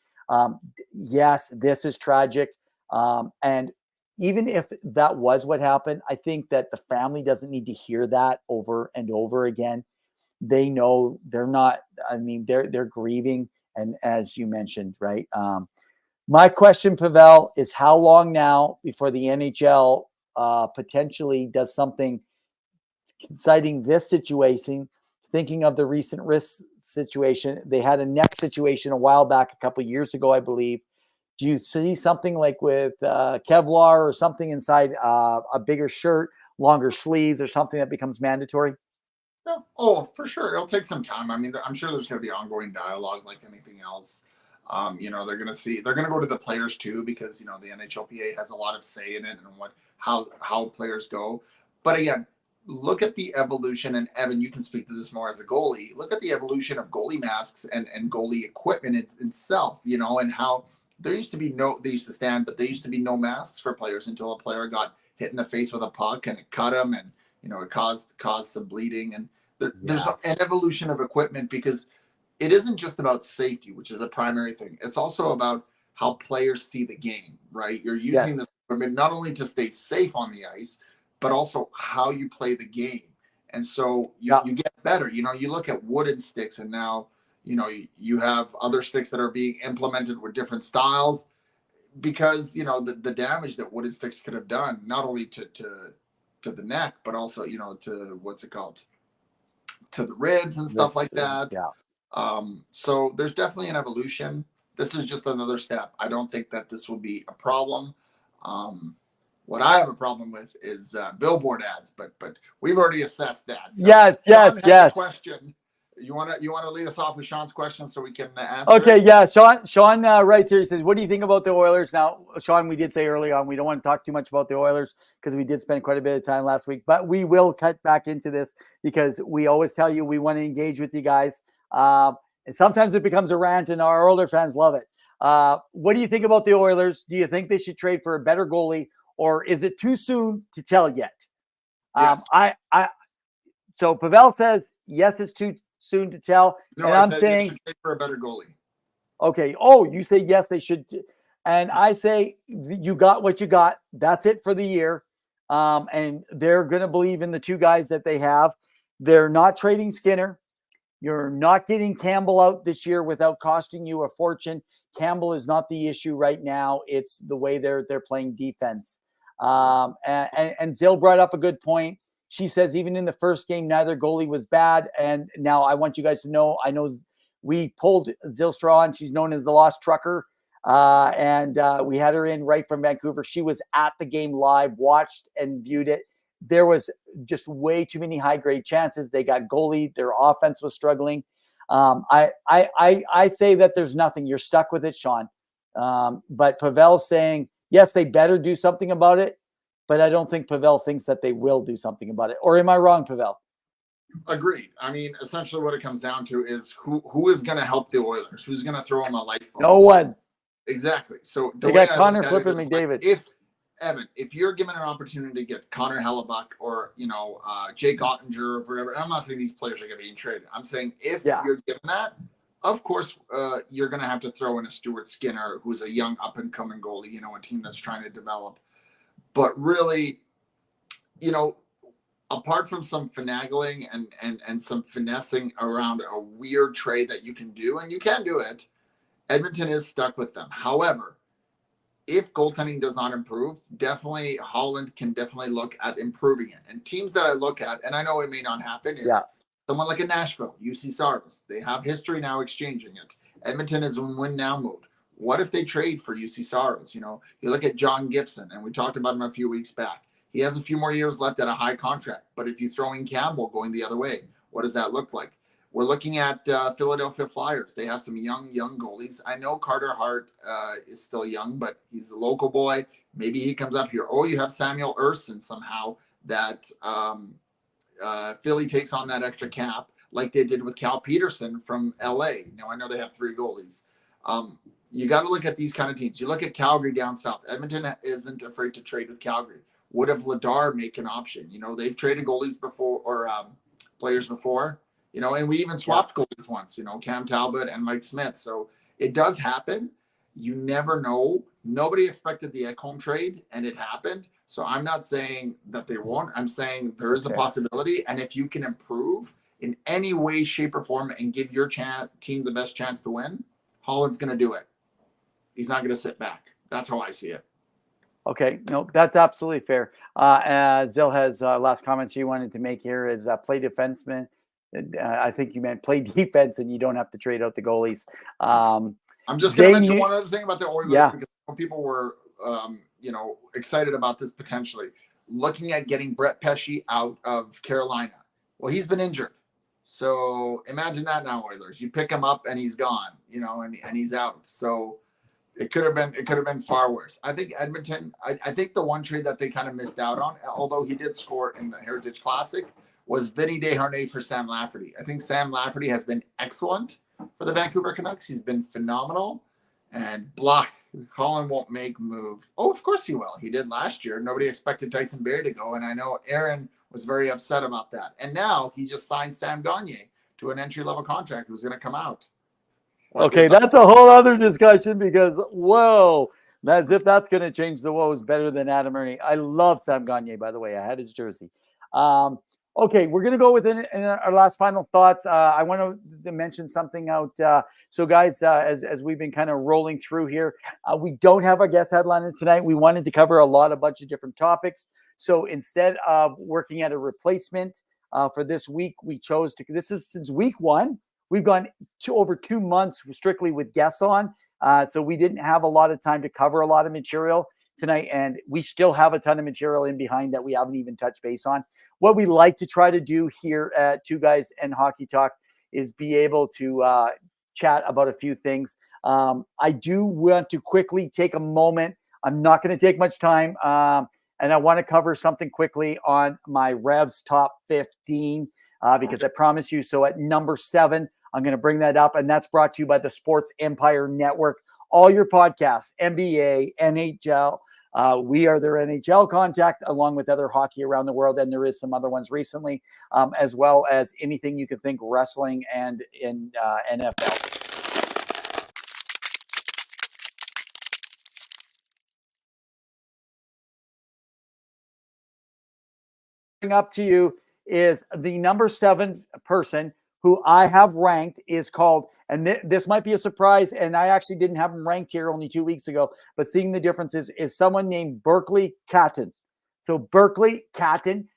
Yes, this is tragic. And even if that was what happened, I think that the family doesn't need to hear that over and over again. They know they're not, they're grieving. And as you mentioned, right? My question, Pawel, is how long now before the NHL potentially does something citing this situation, thinking of the recent risk situation. They had a neck situation a while back, a couple of years ago, I believe. Do you see something like with Kevlar or something inside a bigger shirt, longer sleeves, or something that becomes mandatory? No. Oh, for sure. It'll take some time. I'm sure there's going to be ongoing dialogue like anything else. They're going to go to the players too, because, the NHLPA has a lot of say in it and how players go. But again, look at the evolution, and Evan, you can speak to this more as a goalie. Look at the evolution of goalie masks and goalie equipment itself, and how they used to be no masks for players until a player got hit in the face with a puck and it cut him, and, it caused some bleeding. And there's an evolution of equipment, because it isn't just about safety, which is a primary thing. It's also about how players see the game, right? You're using this equipment not only to stay safe on the ice, but also how you play the game. And so you get better. You look at wooden sticks, and now, you have other sticks that are being implemented with different styles, because, the damage that wooden sticks could have done, not only to the neck, but also, to what's it called? To the ribs and stuff like that. Yeah. So there's definitely an evolution. This is just another step. I don't think that this will be a problem. What I have a problem with is billboard ads, but we've already assessed that. So yes. Question. You want to lead us off with Sean's question so we can answer? Okay, yeah. Sean writes here. He says, "What do you think about the Oilers?" Now, Sean, we did say early on we don't want to talk too much about the Oilers because we did spend quite a bit of time last week, but we will cut back into this because we always tell you we want to engage with you guys. And sometimes it becomes a rant, and our older fans love it. What do you think about the Oilers? Do you think they should trade for a better goalie, or is it too soon to tell yet? Yes. So Pawel says yes, it's too soon to tell. No, and I'm saying trade for a better goalie. Okay. Oh, you say yes, they should. And I say you got what you got. That's it for the year. And they're going to believe in the two guys that they have. They're not trading Skinner. You're not getting Campbell out this year without costing you a fortune. Campbell is not the issue right now. It's the way they're playing defense. And Zill brought up a good point. She says even in the first game, neither goalie was bad. And now I want you guys to know, I know we pulled Zylstra on. She's known as the Lost Trucker. And we had her in right from Vancouver. She was at the game live, watched and viewed it. There was just way too many high-grade chances. They got goalie. Their offense was struggling. I say that there's nothing. You're stuck with it, Sean. But Pawel's saying, yes, they better do something about it. But I don't think Pawel thinks that they will do something about it. Or am I wrong, Pawel? Agreed. Essentially what it comes down to is who is going to help the Oilers? Who's going to throw them a lifeboat? No one. Exactly. So they got Connor Flippin McDavid. If you're given an opportunity to get Connor Hellebuck or, Jake Ottinger or whatever, I'm not saying these players are going to be traded. I'm saying if you're given that, of course, you're going to have to throw in a Stuart Skinner, who's a young up-and-coming goalie, a team that's trying to develop. But really, apart from some finagling and some finessing around a weird trade that you can do, and you can do it, Edmonton is stuck with them. However, if goaltending does not improve, definitely Holland can definitely look at improving it. And teams that I look at, and I know it may not happen, is someone like a Nashville, UC Saros. They have history now exchanging it. Edmonton is in win now mode. What if they trade for UC Saros? You know, you look at John Gibson, and we talked about him a few weeks back. He has a few more years left at a high contract. But if you throw in Campbell going the other way, what does that look like? We're looking at Philadelphia Flyers. They have some young goalies. I know Carter Hart is still young, but he's a local boy. Maybe he comes up here. Oh, you have Samuel Ersson somehow that Philly takes on that extra cap like they did with Cal Peterson from LA. Now, I know they have 3 goalies. You got to look at these kind of teams. You look at Calgary down south. Edmonton isn't afraid to trade with Calgary. Would have Ladar make an option? You know, they've traded goalies before or players before. You know, and we even swapped goalies once, you know, Cam Talbot and Mike Smith. So it does happen. You never know. Nobody expected the Ekholm trade, and it happened. So I'm not saying that they won't. I'm saying there is a possibility. And if you can improve in any way, shape, or form and give your team the best chance to win, Holland's going to do it. He's not going to sit back. That's how I see it. Okay, no, that's absolutely fair. Zill has last comment she wanted to make here is play defenseman. I think you meant play defense, and you don't have to trade out the goalies. I'm just going to mention one other thing about the Oilers because people were, excited about this potentially. Looking at getting Brett Pesce out of Carolina. Well, he's been injured. So imagine that now, Oilers. You pick him up and he's gone, you know, and he's out. So it could have been far worse. I think Edmonton, I think the one trade that they kind of missed out on, although he did score in the Heritage Classic, was Vinny Desharnais for Sam Lafferty. I think Sam Lafferty has been excellent for the Vancouver Canucks. He's been phenomenal. And Holland won't make move. Oh, of course he will. He did last year. Nobody expected Tyson Barrie to go. And I know Aaron was very upset about that. And now he just signed Sam Gagner to an entry-level contract who's going to come out. Okay, that's a whole other discussion because, whoa, as if that's going to change the woes better than Adam Ernie. I love Sam Gagner, by the way. I had his jersey. Okay, we're going to go with in our last final thoughts. I want to mention something out. So, guys, as we've been kind of rolling through here, we don't have a guest headliner tonight. We wanted to cover a bunch of different topics. So instead of working at a replacement for this week, we chose to – this is since week 1. We've gone to over 2 months strictly with guests on. So we didn't have a lot of time to cover a lot of material tonight, and we still have a ton of material in behind that we haven't even touched base on. What we like to try to do here at Two Guys and Hockey Talk is be able to chat about a few things. I do want to quickly take a moment. I'm not going to take much time, and I want to cover something quickly on my REVS top 15 because I promised you. So at number 7, I'm going to bring that up, and that's brought to you by the Sports Empire Network. All your podcasts, NBA, NHL. We are their NHL contact along with other hockey around the world. And there is some other ones recently, as well as anything you could think wrestling and in NFL. Up to you is the number 7 person who I have ranked is called, and this might be a surprise, and I actually didn't have him ranked here only 2 weeks ago, but seeing the differences is someone named Berkly Catton. So Berkly Catton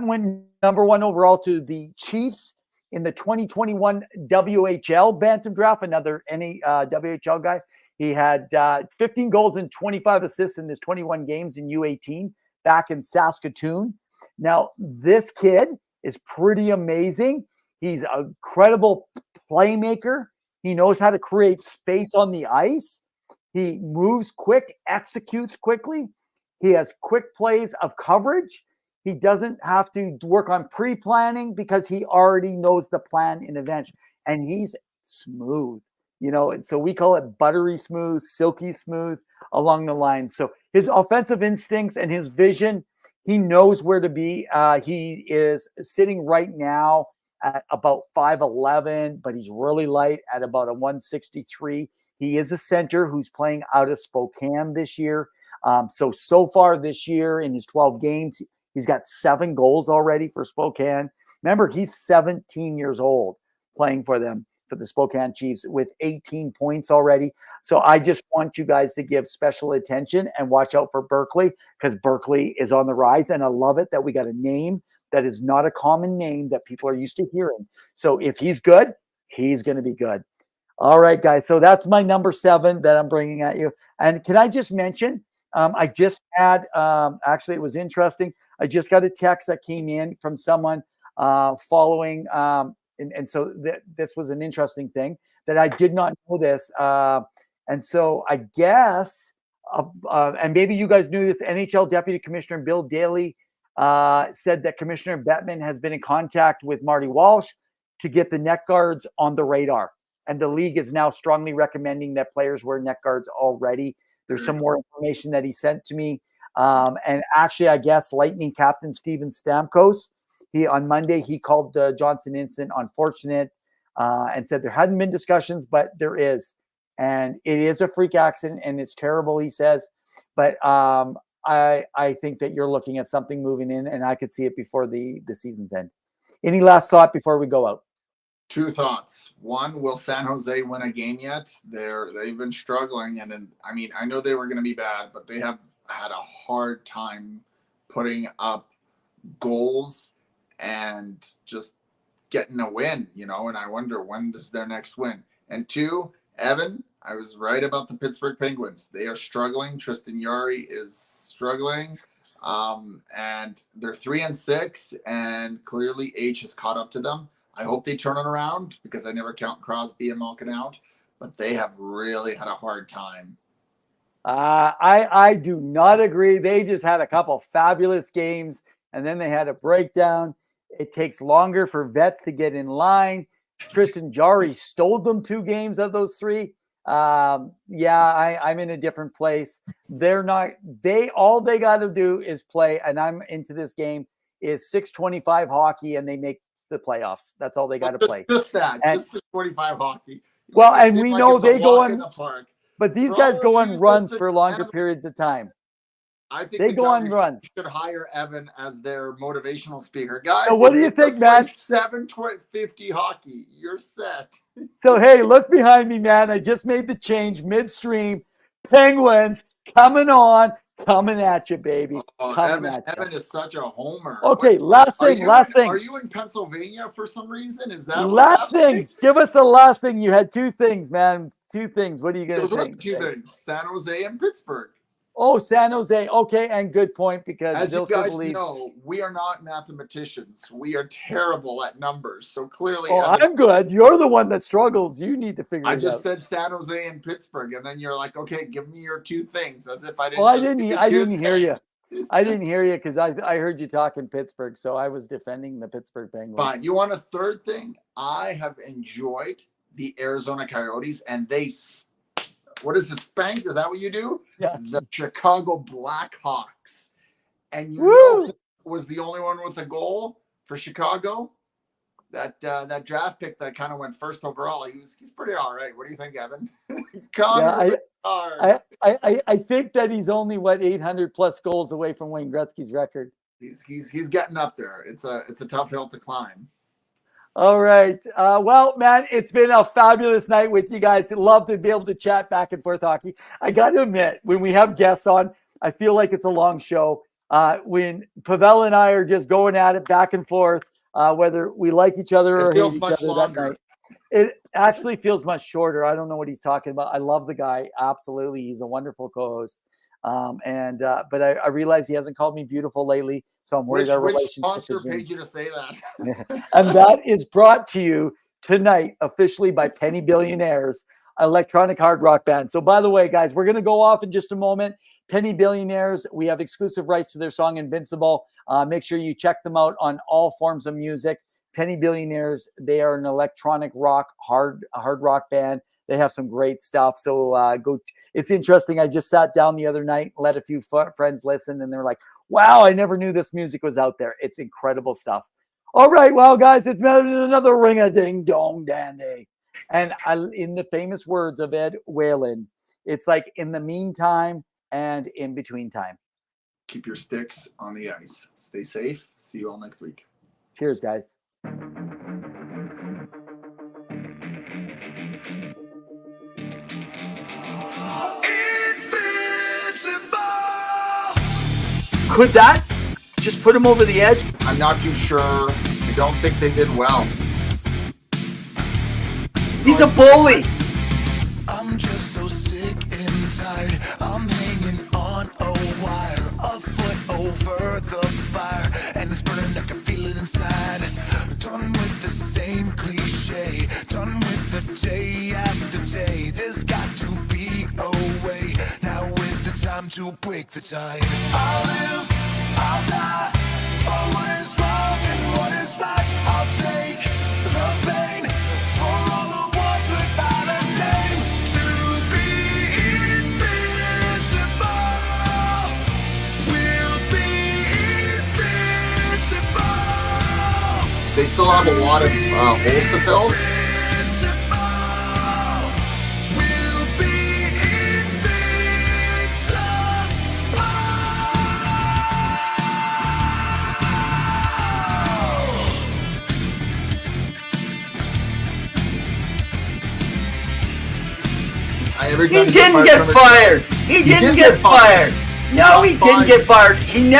went number 1 overall to the Chiefs in the 2021 WHL Bantam Draft, another WHL guy. He had 15 goals and 25 assists in his 21 games in U18 back in Saskatoon. Now, this kid is pretty amazing. He's a credible playmaker. He knows how to create space on the ice. He moves quick, executes quickly. He has quick plays of coverage. He doesn't have to work on pre-planning because he already knows the plan in advance. And he's smooth, and so we call it buttery smooth, silky smooth along the line. So his offensive instincts and his vision, he knows where to be. He is sitting right now at about 5'11", but he's really light at about a 163. He is a center who's playing out of Spokane this year. So far this year in his 12 games, He's got 7 goals already for Spokane. Remember, he's 17 years old playing for them, for the Spokane Chiefs, with 18 points already. So I just want you guys to give special attention and watch out for Berkeley, because Berkeley is on the rise. And I love it that we got a name that is not a common name that people are used to hearing. So if he's good, he's going to be good. All right, guys. So that's my number 7 that I'm bringing at you. And can I just mention, I just had, actually, it was interesting. I just got a text that came in from someone following, and so this was an interesting thing that I did not know this. And so I guess, and maybe you guys knew this, NHL Deputy Commissioner Bill Daly said that Commissioner Bettman has been in contact with Marty Walsh to get the neck guards on the radar. And the league is now strongly recommending that players wear neck guards already. There's some more information that he sent to me. And actually, I guess Lightning captain Steven Stamkos, on Monday, he called the Johnson incident unfortunate and said there hadn't been discussions, but there is. And it is a freak accident and it's terrible, he says. But I think that you're looking at something moving in, and I could see it before the season's end. Any last thought before we go out? 2 thoughts. One, will San Jose win a game yet? They've been struggling, and I mean, I know they were going to be bad, but they have had a hard time putting up goals and just getting a win, and I wonder when is their next win. And 2, Evan, I was right about the Pittsburgh Penguins. They are struggling. Tristan Jarry is struggling. And they're 3-6, and clearly H has caught up to them. I hope they turn it around, because I never count Crosby and Malkin out, but they have really had a hard time. I do not agree. They just had a couple fabulous games, and then they had a breakdown. It takes longer for vets to get in line. Tristan Jarry stole them 2 games of those 3. I'm in a different place. All they got to do is play, and I'm into this game, is 625 hockey, and they make the playoffs. That's all they got to play. Just 625 hockey. Well, and we know they go on, but these guys go on runs for longer Evan, periods of time. I think they go on runs. Should hire Evan as their motivational speaker, guys. So what do you think, man? 750 hockey, you're set. So hey, look behind me, man. I just made the change midstream. Penguins coming at you, baby. Evan is such a homer. Okay, last thing. Are you in Pennsylvania for some reason? Is that last thing? Give us the last thing. You had 2 things, man. 2 things. What are you going to think? 2 things. San Jose and Pittsburgh. Oh, San Jose. Okay, and good point, because as you guys know, we are not mathematicians. We are terrible at numbers. So clearly, I'm good. You're the one that struggles. You need to figure it out. I just said San Jose and Pittsburgh, and then you're like, okay, give me your 2 things, as if I didn't. Well, I didn't hear you. I didn't hear you, because I heard you talking Pittsburgh, so I was defending the Pittsburgh Penguins. Fine. You want a 3rd thing? I have enjoyed the Arizona Coyotes, and they. What is the spank? Is that what you do? Yeah. The Chicago Blackhawks. And you know who was the only one with a goal for Chicago? That draft pick that kind of went first overall. He's pretty all right. What do you think, Evan? I think that he's only 800 plus goals away from Wayne Gretzky's record. He's getting up there. It's a tough hill to climb. All right. Well, man, it's been a fabulous night with you guys. Love to be able to chat back and forth hockey. I got to admit, when we have guests on, I feel like it's a long show. When Pawel and I are just going at it back and forth, whether we like each other or hate each other that night, it actually feels much shorter. I don't know what he's talking about. I love the guy. Absolutely. He's a wonderful co-host. But I realize he hasn't called me beautiful lately, so I'm worried our relationship is. Which sponsor paid you to say that? And that is brought to you tonight officially by Penny Billionaires, electronic hard rock band. So by the way, guys, we're going to go off in just a moment. Penny Billionaires, we have exclusive rights to their song Invincible. Make sure you check them out on all forms of music. Penny Billionaires, they are an electronic rock, hard rock band. They have some great stuff. So it's interesting. I just sat down the other night, let a few friends listen, and they're like, wow, I never knew this music was out there. It's incredible stuff. All right. Well, guys, it's been another ring-a-ding-dong dandy. And in the famous words of Ed Whalen, it's like in the meantime and in between time. keep your sticks on the ice. Stay safe. See you all next week. Cheers, guys. Could that just put him over the edge? I'm not too sure. I don't think they did well. He's a bully. I'm just so sick and tired. I'm hanging on a wire, a foot over the fire, and it's burning. I can feel it inside. Done with the same cliche. Done with the day after day. There's got to be a way. Now is the time to break the tie. I'll live, I'll die for what is wrong and what is right. I'll take the pain for all the ones without a name. To be invincible, we'll be invincible. They still have a lot of holes to fill. We'll be Every He time didn't get fired. He didn't get fired. No, he didn't get fired. He never.